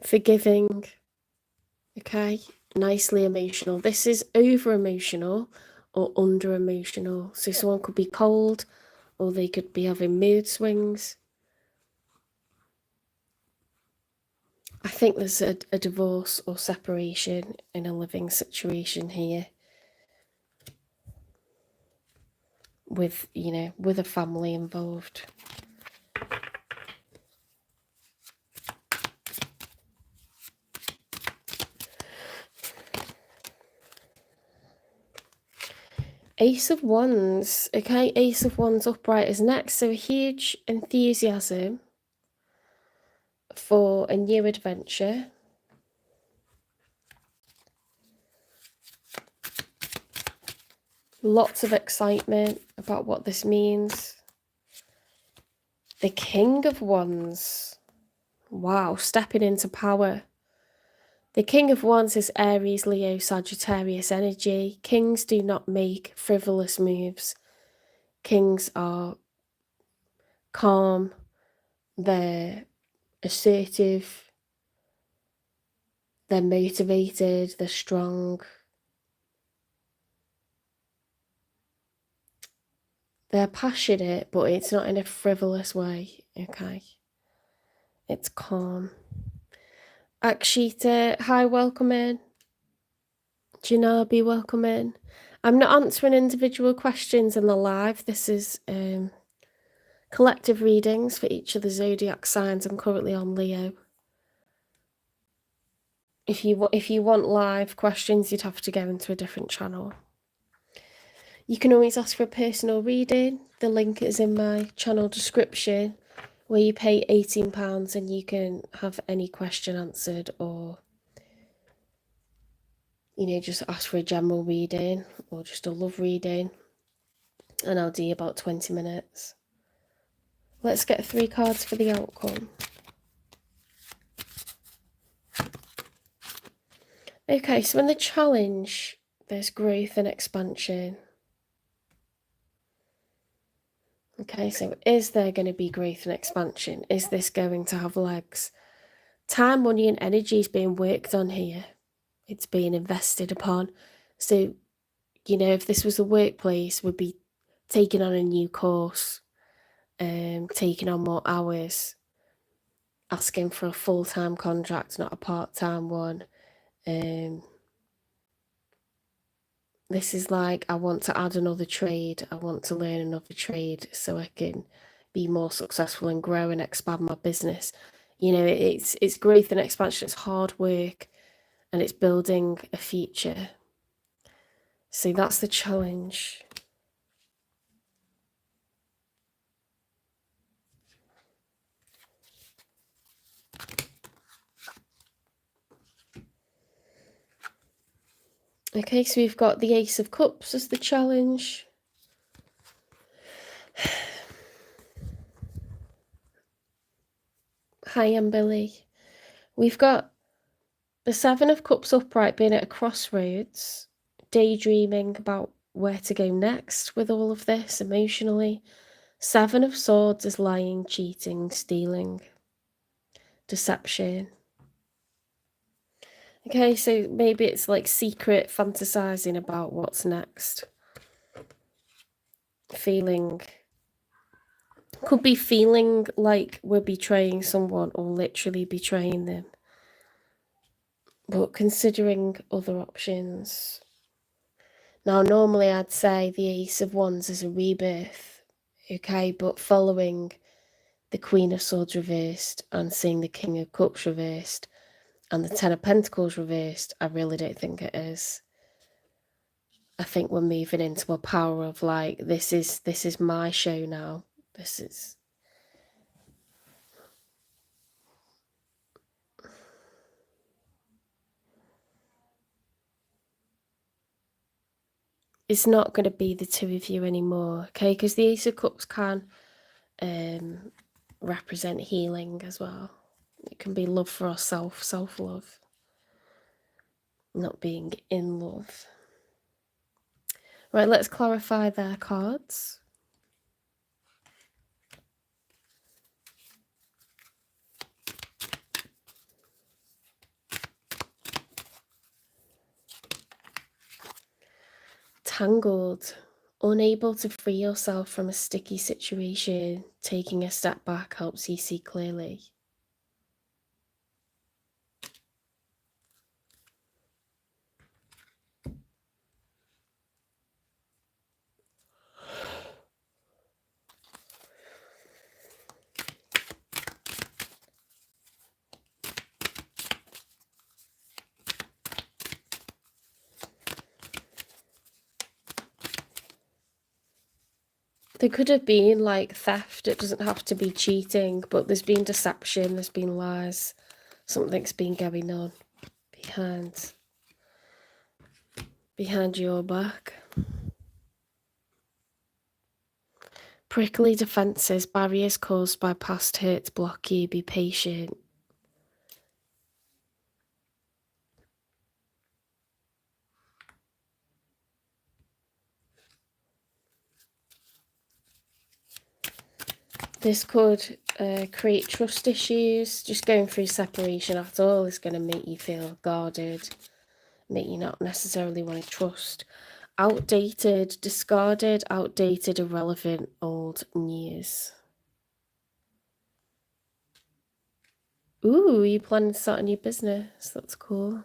forgiving, okay, nicely emotional. This is over emotional or under emotional. So someone could be cold or they could be having mood swings. I think there's a divorce or separation in a living situation here with, with a family involved. Ace of Wands, okay, Ace of Wands upright is next. So a huge enthusiasm for a new adventure. Lots of excitement about what this means. The King of Wands. Wow, stepping into power. The King of Wands is Aries, Leo, Sagittarius energy. Kings do not make frivolous moves. Kings are calm, they're assertive, they're motivated, they're strong. They're passionate, but it's not in a frivolous way, okay? It's calm. Akshita, hi, welcome in. Janabi, welcome in. I'm not answering individual questions in the live. This is collective readings for each of the zodiac signs. I'm currently on Leo. If you want live questions, you'd have to go into a different channel. You can always ask for a personal reading. The link is in my channel description, where you pay £18 and you can have any question answered, or just ask for a general reading or just a love reading, and I'll do about 20 minutes. Let's get 3 cards for the outcome. Okay, so in the challenge, there's growth and expansion. Okay, so is there going to be growth and expansion? Is this going to have legs? Time, money, and energy is being worked on here. It's being invested upon. So, if this was a workplace, we'd be taking on a new course, taking on more hours, asking for a full-time contract, not a part-time one. This is like, I want to add another trade. I want to learn another trade so I can be more successful and grow and expand my business. It's growth and expansion. It's hard work and it's building a future. So that's the challenge. Okay, so we've got the Ace of Cups as the challenge. Hi, I'm Billy. We've got the Seven of Cups upright being at a crossroads, daydreaming about where to go next with all of this emotionally. Seven of Swords is lying, cheating, stealing, deception. Okay, so maybe it's like secret fantasizing about what's next. Feeling, could be feeling like we're betraying someone or literally betraying them. But considering other options. Now, normally I'd say the Ace of Wands is a rebirth, okay, but following the Queen of Swords reversed and seeing the King of Cups reversed and the Ten of Pentacles reversed, I really don't think it is. I think we're moving into a power of like, this is my show now. This is... It's not going to be the two of you anymore, okay? Because the Ace of Cups can represent healing as well. It can be love for ourselves, self-love, not being in love. Right, let's clarify their cards. Tangled. Unable to free yourself from a sticky situation, taking a step back helps you see clearly. There could have been like theft. It doesn't have to be cheating, but there's been deception, there's been lies. Something's been going on behind your back. Prickly defences, barriers caused by past hurts block you. Be patient. This could create trust issues. Just going through separation at all is going to make you feel guarded, make you not necessarily want to trust. Outdated, discarded, outdated, irrelevant, old news. Ooh, you planning to start a new business? That's cool.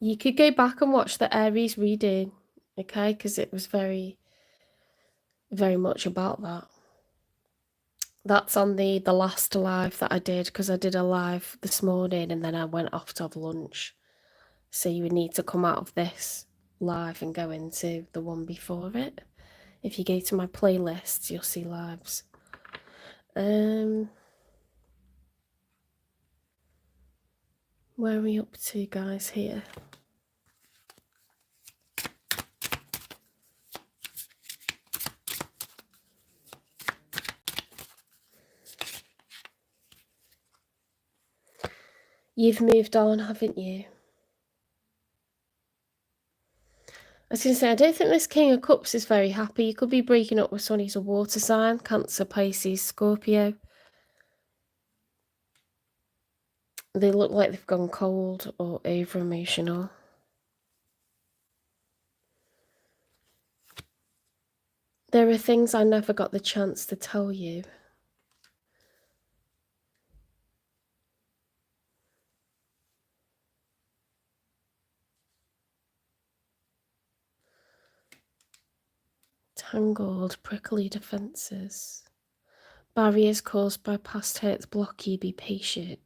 You could go back and watch the Aries reading, okay? Because it was very, very much about that. That's on the last live that I did, because I did a live this morning and then I went off to have lunch. So you would need to come out of this live and go into the one before it. If you go to my playlists, you'll see lives. Where are we up to, guys, here? You've moved on, haven't you? I was going to say, I don't think this King of Cups is very happy. You could be breaking up with someone who's a water sign, Cancer, Pisces, Scorpio. They look like they've gone cold or over-emotional. There are things I never got the chance to tell you. Tangled, prickly defences. Barriers caused by past hurts block you. Be patient.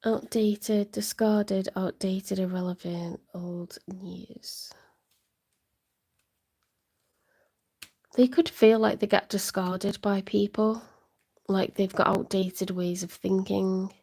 Outdated, discarded, outdated, irrelevant, old news. They could feel like they get discarded by people, like they've got outdated ways of thinking.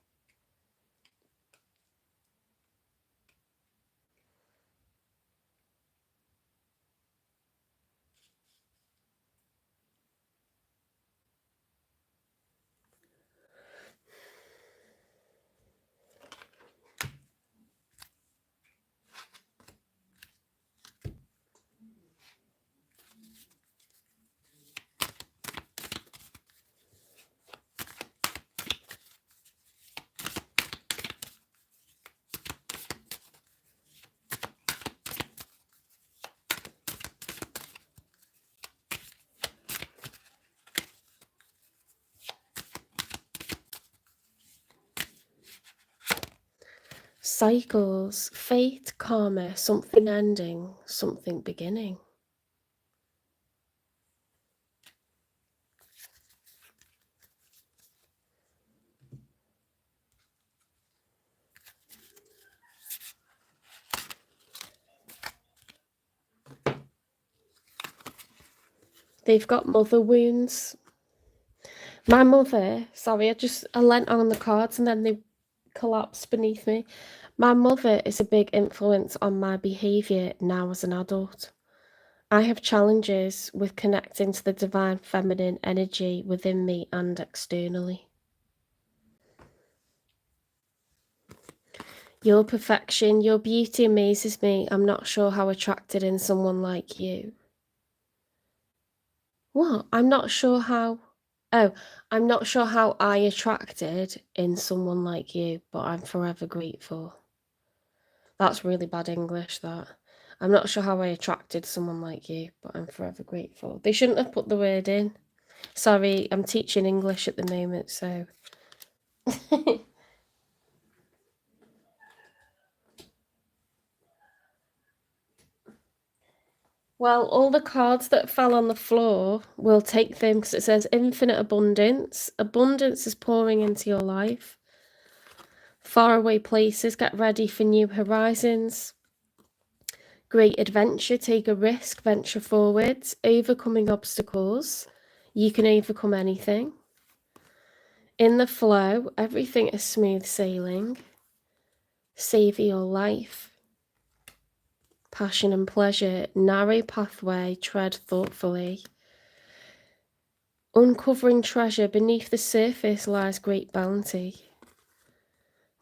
Cycles, fate, karma, something ending, something beginning. They've got mother wounds. My mother, sorry, I leant on the cards and then they collapsed beneath me. My mother is a big influence on my behaviour now as an adult. I have challenges with connecting to the divine feminine energy within me and externally. Your perfection, your beauty amazes me. I'm not sure how attracted in someone like you. What? I'm not sure how... Oh, I'm not sure how I attracted in someone like you, but I'm forever grateful. That's really bad English, that. I'm not sure how I attracted someone like you, but I'm forever grateful. They shouldn't have put the word in. Sorry, I'm teaching English at the moment, so... Well, all the cards that fell on the floor, we'll take them because it says infinite abundance. Abundance is pouring into your life. Faraway places, get ready for new horizons. Great adventure, take a risk, venture forwards. Overcoming obstacles, you can overcome anything. In the flow, everything is smooth sailing. Savor your life. Passion and pleasure, narrow pathway, tread thoughtfully. Uncovering treasure, beneath the surface lies great bounty.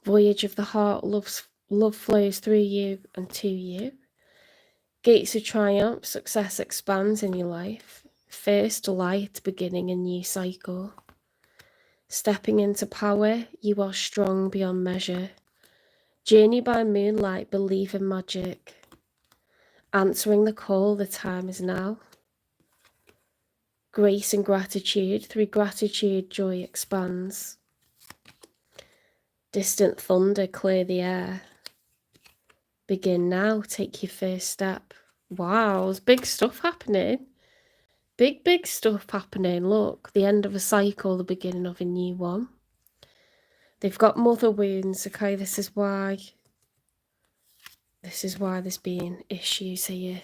Voyage of the heart, love flows through you and to you. Gates of triumph, success expands in your life. First light, beginning a new cycle. Stepping into power, you are strong beyond measure. Journey by moonlight, believe in magic. Answering the call, the time is now. Grace and gratitude, through gratitude joy expands. Distant thunder, clear the air. Begin now, take your first step. Wow, there's big stuff happening. Big stuff happening. Look, the end of a cycle, the beginning of a new one. They've got mother wounds, okay, this is why there's been issues here.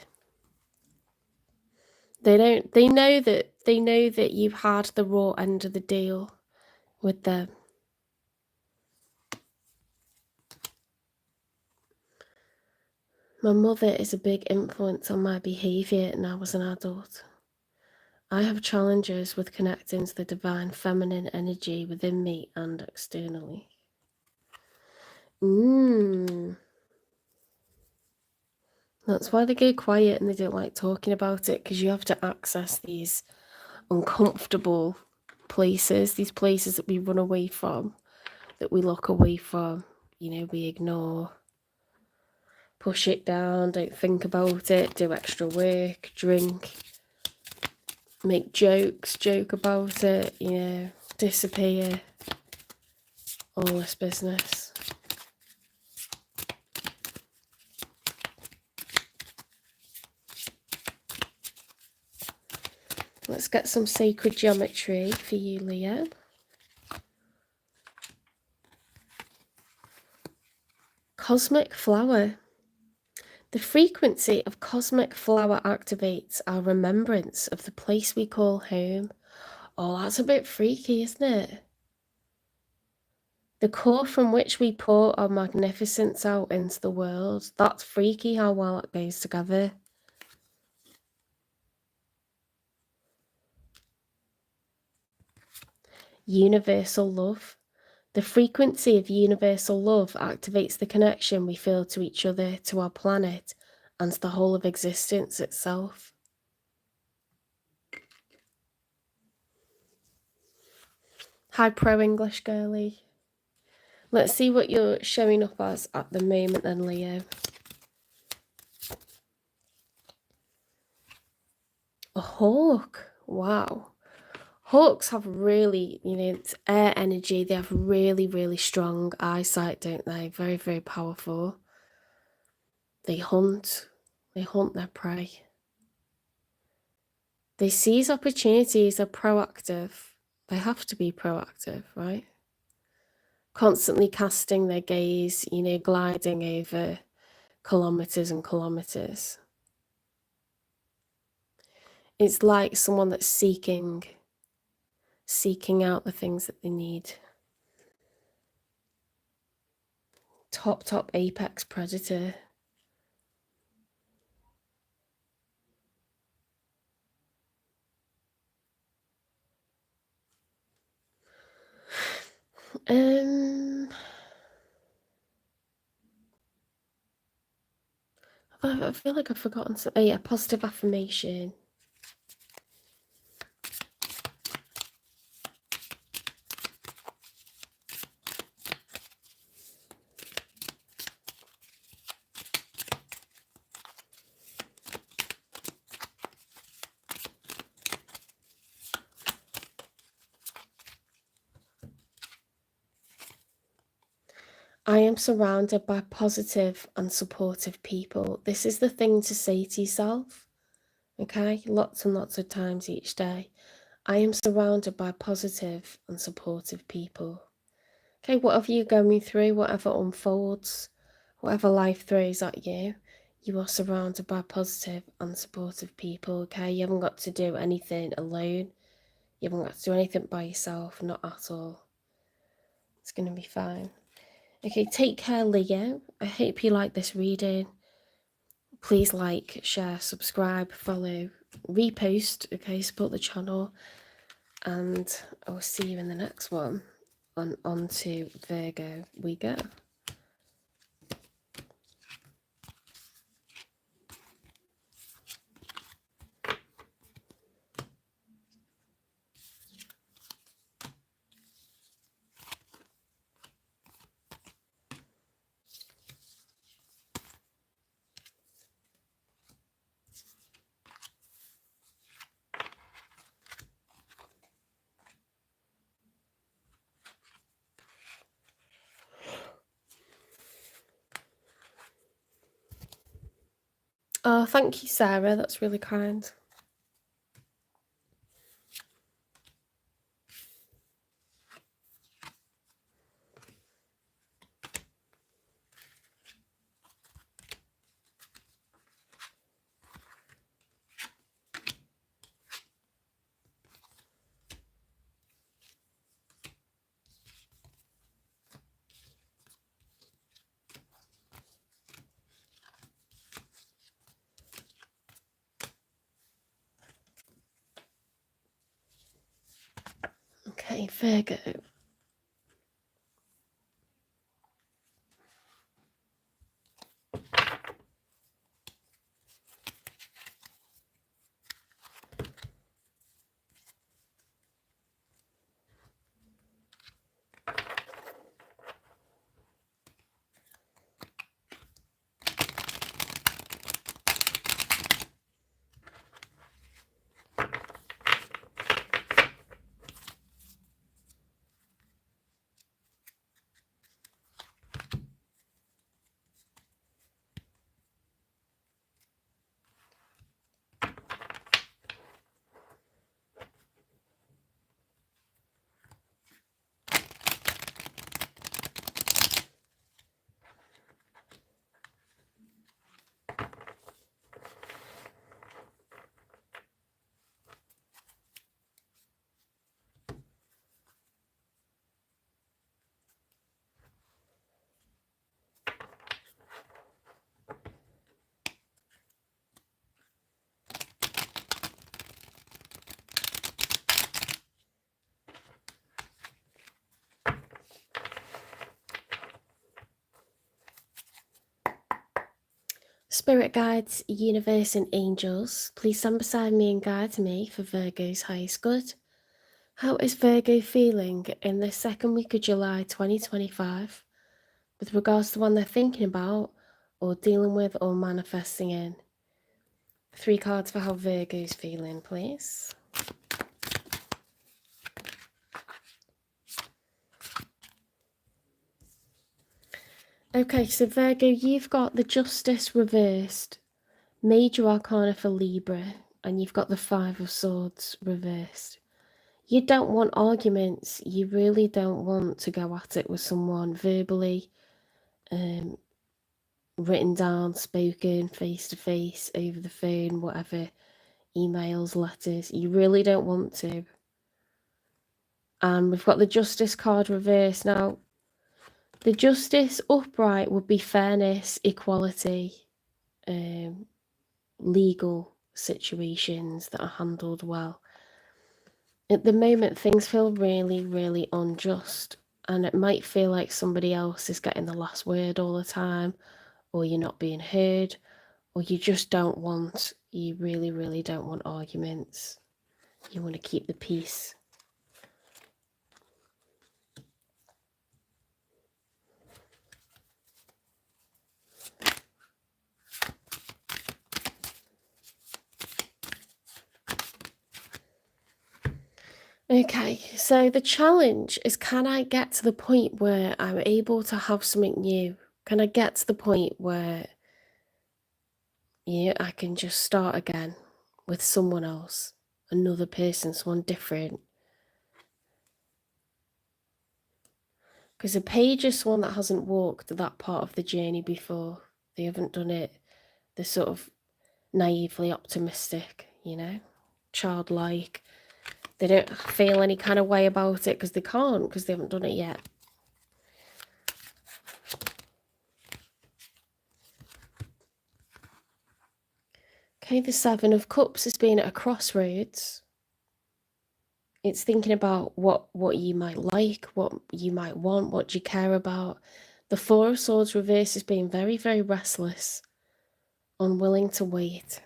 They know that you've had the raw end of the deal with them. My mother is a big influence on my behaviour now as an adult. I have challenges with connecting to the divine feminine energy within me and externally. That's why they go quiet and they don't like talking about it, because you have to access these uncomfortable places, these places that we run away from, that we look away from, we ignore, push it down, don't think about it, do extra work, drink, make jokes, joke about it, disappear, all this business. Let's get some sacred geometry for you, Leo. Cosmic flower. The frequency of cosmic flower activates our remembrance of the place we call home. Oh, that's a bit freaky, isn't it? The core from which we pour our magnificence out into the world. That's freaky how well it goes together. Universal love. The frequency of universal love activates the connection we feel to each other, to our planet, and to the whole of existence itself. Hi, Pro English girly. Let's see what you're showing up as at the moment then, Leo. A hawk. Wow. Hawks have really, it's air energy. They have really, really strong eyesight, don't they? Very, very powerful. They hunt. They hunt their prey. They seize opportunities. They're proactive. They have to be proactive, right? Constantly casting their gaze, gliding over kilometers and kilometers. It's like someone that's seeking out the things that they need. Top apex predator. I feel like I've forgotten something. Oh yeah, positive affirmation. I am surrounded by positive and supportive people. This is the thing to say to yourself, okay? Lots and lots of times each day. I am surrounded by positive and supportive people. Okay, whatever you're going through, whatever unfolds, whatever life throws at you, you are surrounded by positive and supportive people, okay? You haven't got to do anything alone. You haven't got to do anything by yourself, not at all. It's going to be fine. Okay, take care, Leo. I hope you like this reading. Please like, share, subscribe, follow, repost, okay, support the channel. And I'll see you in the next one. On to Virgo we go. Oh, thank you, Sarah. That's really kind. Okay, Virgo. Spirit guides, universe and angels, please stand beside me and guide me for Virgo's highest good. How is Virgo feeling in the second week of July 2025 with regards to one they're thinking about or dealing with or manifesting in? 3 cards for how Virgo's feeling, please. Okay, so Virgo, you've got the Justice reversed, Major Arcana for Libra, and you've got the 5 of Swords reversed. You don't want arguments. You really don't want to go at it with someone verbally, written down, spoken, face to face, over the phone, whatever, emails, letters. You really don't want to. And we've got the Justice card reversed. Now, the Justice upright would be fairness, equality, legal situations that are handled well. At the moment, things feel really, really unjust, and it might feel like somebody else is getting the last word all the time, or you're not being heard, or you just don't want, you really, really don't want arguments. You want to keep the peace. Okay, so the challenge is, can I get to the point where I'm able to have something new? Can I get to the point where, yeah, I can just start again with someone else, another person, someone different? Because a page is someone that hasn't walked that part of the journey before. They haven't done it. They're sort of naively optimistic, you know, childlike. They don't feel any kind of way about it because they can't, because they haven't done it yet. Okay, the 7 of Cups has been at a crossroads. It's thinking about what you might like, what you might want, what do you care about. The 4 of Swords reverse is being very, very restless, unwilling to wait.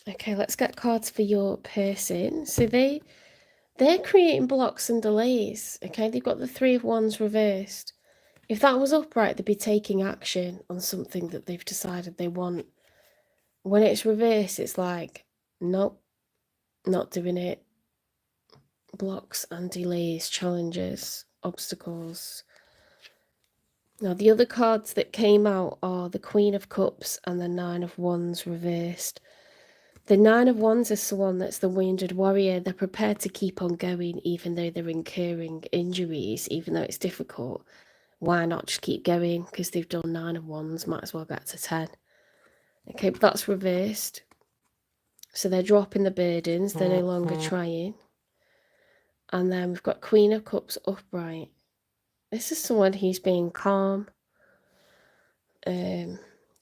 Okay, let's get cards for your person. So they're creating blocks and delays. Okay, they've got the 3 of Wands reversed. If that was upright, they'd be taking action on something that they've decided they want. When it's reversed, it's like, nope, not doing it. Blocks and delays, challenges, obstacles. Now, the other cards that came out are the Queen of Cups and the 9 of Wands reversed. The 9 of Wands is the one that's the wounded warrior. They're prepared to keep on going even though they're incurring injuries, even though it's difficult. Why not just keep going? Because they've done 9 of Wands, might as well get to 10. Okay, but that's reversed. So they're dropping the burdens, they're no longer trying. And then we've got Queen of Cups upright. This is someone who's being calm,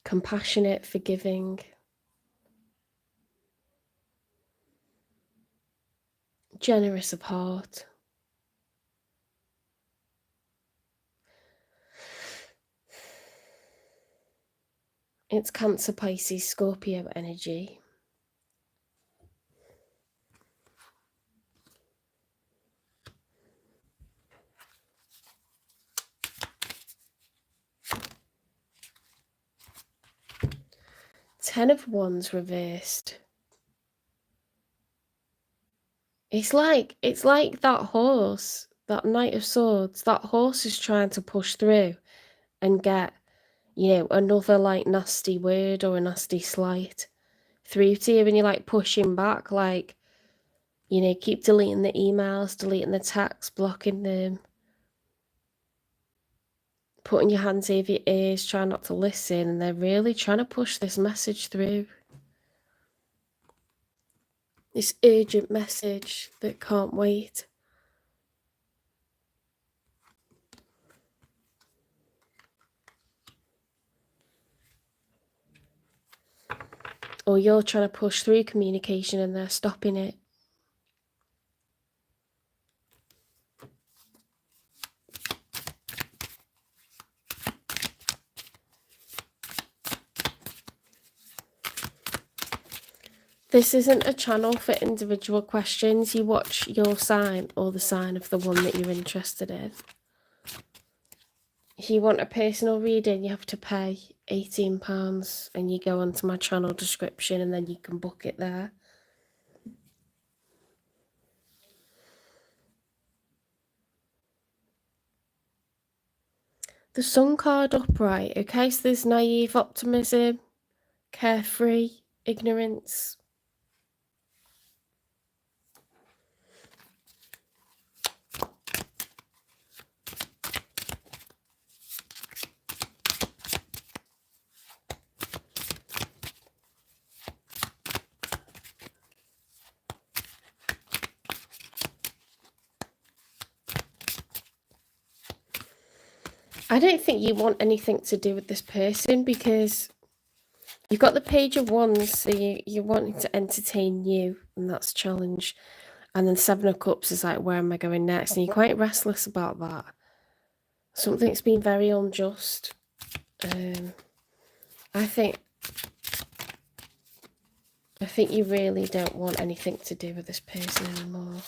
compassionate, forgiving, generous of heart. It's Cancer, Pisces, Scorpio energy. Ten of Wands reversed. It's like that horse, that Knight of Swords. That horse is trying to push through and get, you know, another like nasty word or a nasty slight through to you, and you're like pushing back, like, you know, keep deleting the emails, deleting the texts, blocking them, putting your hands over your ears, trying not to listen, and they're really trying to push this message through. This urgent message that can't wait. Or you're trying to push through communication and they're stopping it. This isn't a channel for individual questions. You watch your sign or the sign of the one that you're interested in. If you want a personal reading, you have to pay £18 and you go onto my channel description and then you can book it there. The Sun card upright, okay, so there's naive optimism, carefree, ignorance. I don't think you want anything to do with this person because you've got the Page of Wands, so you're wanting to entertain you, and that's a challenge. And then Seven of Cups is like, where am I going next? And you're quite restless about that. Something's been very unjust. I think you really don't want anything to do with this person anymore.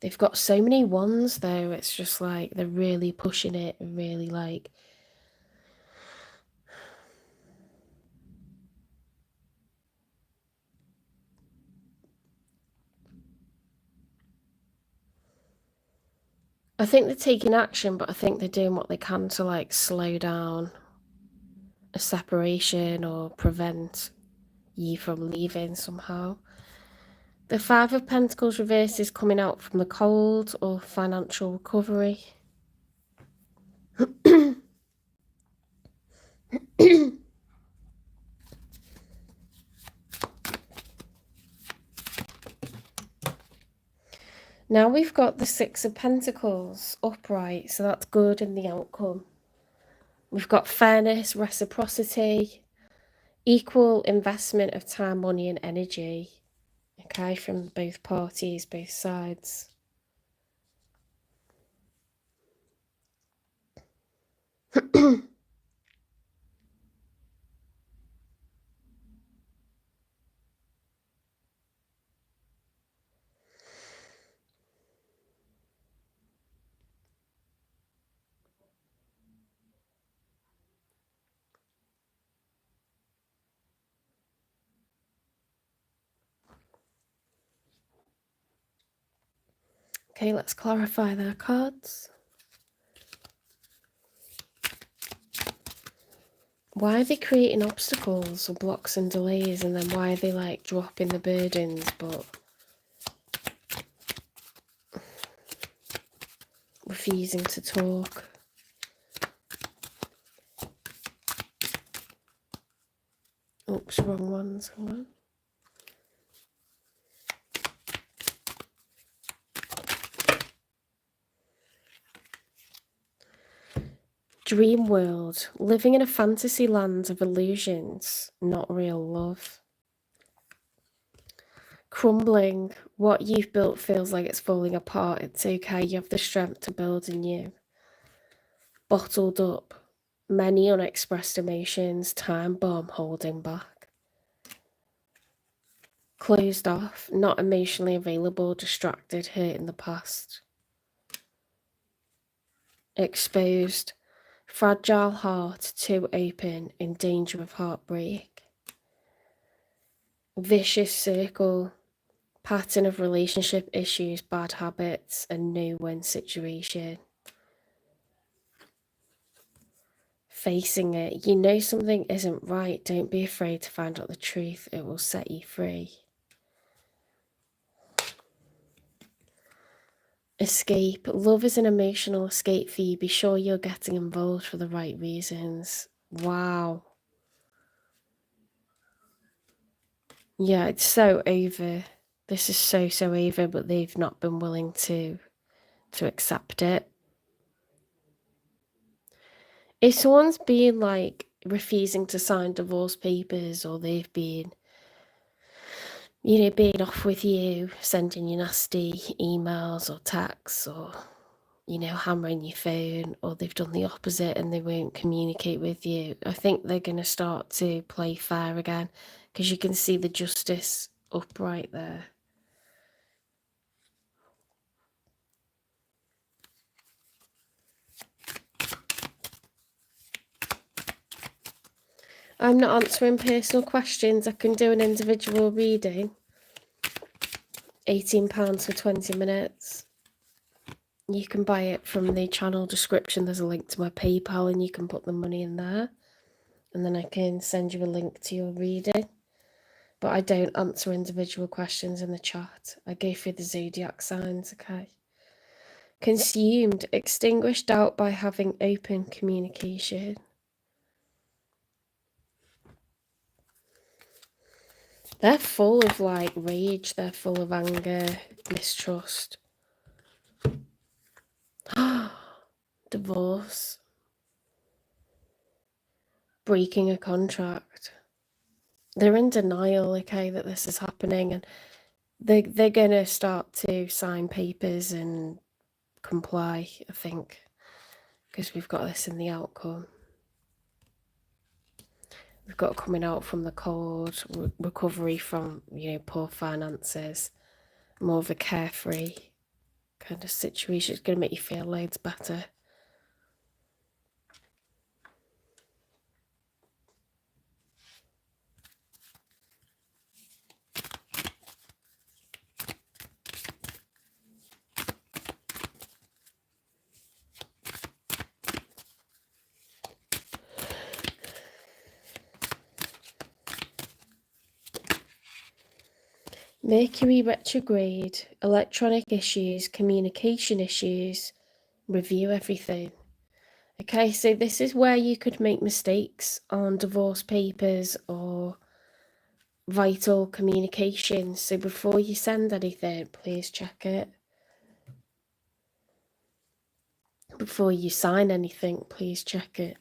They've got so many wands, though. It's just like they're really pushing it and really like... I think they're taking action, but I think they're doing what they can to like slow down a separation or prevent you from leaving somehow. The Five of Pentacles reverse is coming out from the cold or financial recovery. Now we've got the Six of Pentacles upright, so that's good in the outcome. We've got fairness, reciprocity, equal investment of time, money and energy, okay, from both parties, both sides. Okay, let's clarify their cards. Why are they creating obstacles or blocks and delays, and then why are they like dropping the burdens but refusing to talk? Oops, wrong ones. Hang on. Dream world, living in a fantasy land of illusions, not real love. Crumbling, what you've built feels like it's falling apart. It's okay, you have the strength to build anew. Bottled up, many unexpressed emotions, time bomb holding back. Closed off, not emotionally available, distracted, hurt in the past. Exposed, fragile heart, too open, in danger of heartbreak. Vicious circle, pattern of relationship issues, bad habits, and no-win situation. Facing it, you know something isn't right, don't be afraid to find out the truth, it will set you free. Escape, love is an emotional escape for you, be sure you're getting involved for the right reasons. Wow. Yeah, it's so over. This is so over, but they've not been willing to accept it. If someone's been like refusing to sign divorce papers, or they've been, you know, being off with you, sending you nasty emails or texts, or, you know, hammering your phone, or they've done the opposite and they won't communicate with you, I think they're going to start to play fair again, because you can see the justice up right there. I'm not answering personal questions. I can do an individual reading. £18 for 20 minutes. You can buy it from the channel description. There's a link to my PayPal and you can put the money in there. And then I can send you a link to your reading. But I don't answer individual questions in the chat. I go through the zodiac signs, okay? Consumed. Extinguish doubt by having open communication. They're full of like rage, they're full of anger, mistrust. Divorce. Breaking a contract. They're in denial, okay, that this is happening, and they're gonna start to sign papers and comply, I think, because we've got this in the outcome. We've got coming out from the cold, recovery from, poor finances, more of a carefree kind of situation. It's going to make you feel loads better. Mercury retrograde, electronic issues, communication issues, review everything. Okay, so this is where you could make mistakes on divorce papers or vital communications. So before you send anything, please check it. Before you sign anything, please check it.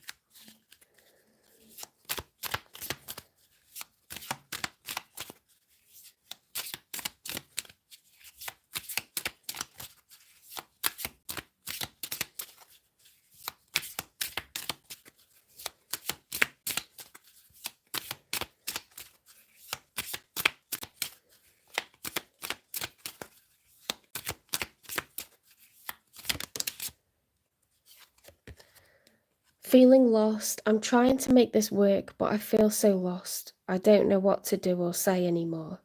Feeling lost. I'm trying to make this work, but I feel so lost. I don't know what to do or say anymore.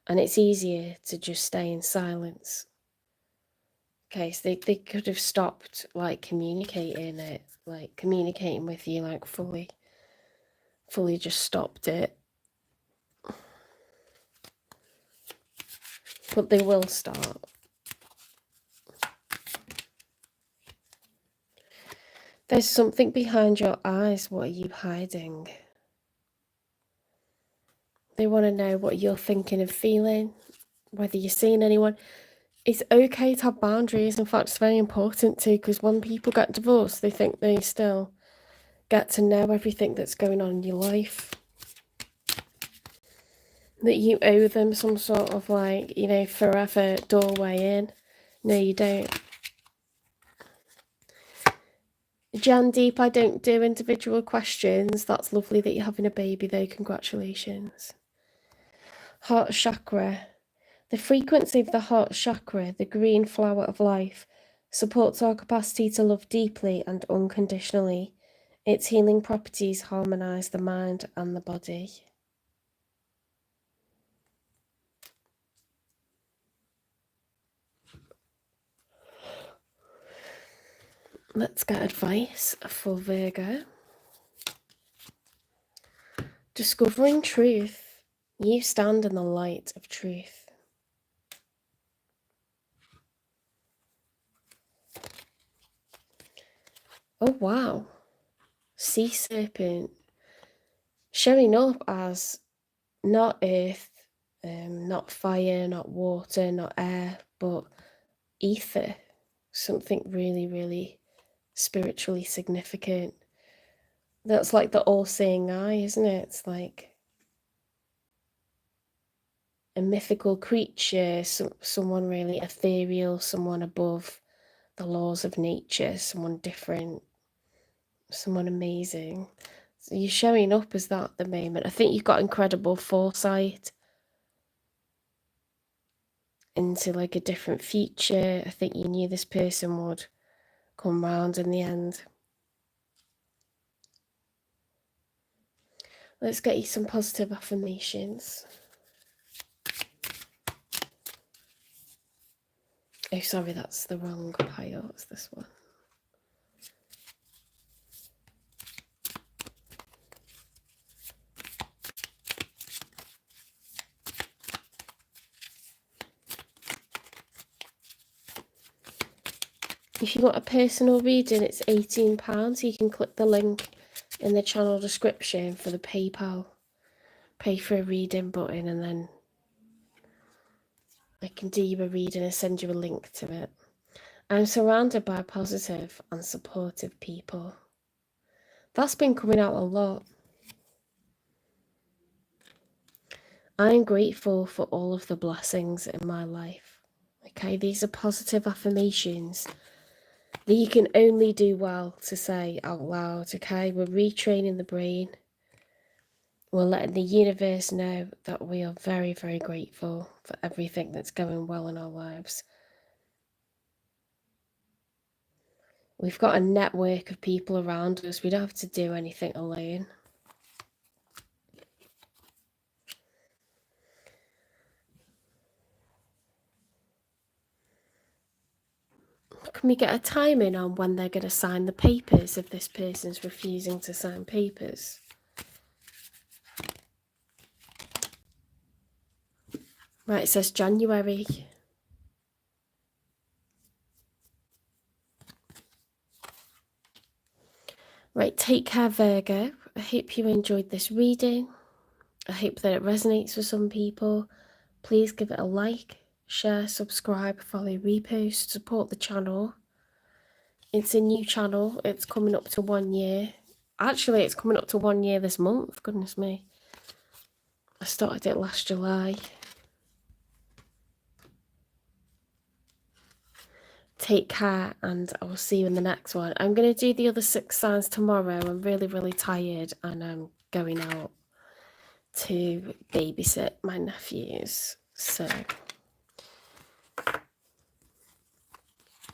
And it's easier to just stay in silence. Okay, so they could have stopped, like, communicating with you, like, fully just stopped it. But they will start. There's something behind your eyes. What are you hiding? They want to know what you're thinking and feeling, whether you're seeing anyone. It's okay to have boundaries. In fact, it's very important too, because when people get divorced, they think they still get to know everything that's going on in your life. That you owe them some sort of, like, forever doorway in. No, you don't. Jan Deep, I don't do individual questions. That's lovely that you're having a baby though. Congratulations. Heart chakra. The frequency of the heart chakra, the green flower of life, supports our capacity to love deeply and unconditionally. Its healing properties harmonize the mind and the body. Let's get advice for Virgo. Discovering truth. You stand in the light of truth. Oh, wow. Sea serpent. Showing up as not earth, not fire, not water, not air, but ether. Something really, really spiritually significant. That's like the all-seeing eye, isn't it? It's like a mythical creature, someone really ethereal, someone above the laws of nature, someone different, someone amazing. So you're showing up as that at the moment. I think you've got incredible foresight into like a different future. I think you knew this person would come round in the end. Let's get you some positive affirmations. Oh, sorry, that's the wrong pile. It's this one. If you want a personal reading, it's £18. You can click the link in the channel description for the PayPal pay for a reading button, and then I can do you a reading and send you a link to it. I'm surrounded by positive and supportive people. That's been coming out a lot. I'm grateful for all of the blessings in my life. Okay, these are positive affirmations that you can only do well to say out loud. Okay, we're retraining the brain. We're letting the universe know that we are very, very grateful for everything that's going well in our lives. We've got a network of people around us. We don't have to do anything alone. Can we get a timing on when they're going to sign the papers if this person's refusing to sign papers? Right, it says January. Right, take care, Virgo. I hope you enjoyed this reading. I hope that it resonates with some people. Please give it a like, share, subscribe, follow, repost, support the channel. It's a new channel. It's coming up to 1 year. Actually, it's coming up to 1 year this month. Goodness me. I started it last July. Take care, and I will see you in the next one. I'm going to do the other 6 signs tomorrow. I'm really, really tired, and I'm going out to babysit my nephews. So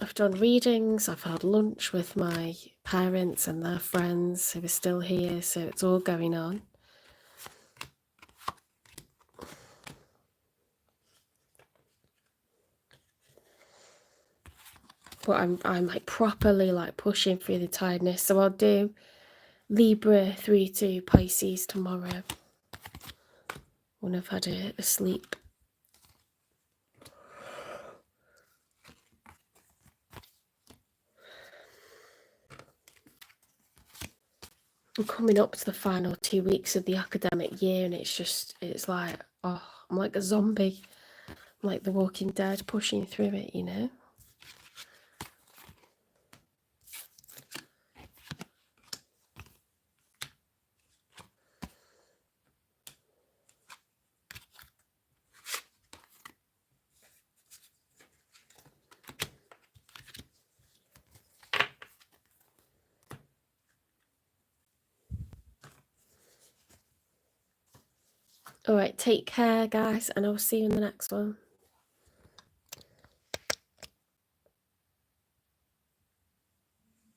I've done readings, I've had lunch with my parents and their friends who are still here, so it's all going on. But I'm like properly like pushing through the tiredness. So I'll do Libra through to Pisces tomorrow when I've had a sleep. I'm coming up to the final 2 weeks of the academic year, and it's like, oh, I'm like a zombie. I'm like the Walking Dead, pushing through it, you know? All right, take care, guys, and I'll see you in the next one.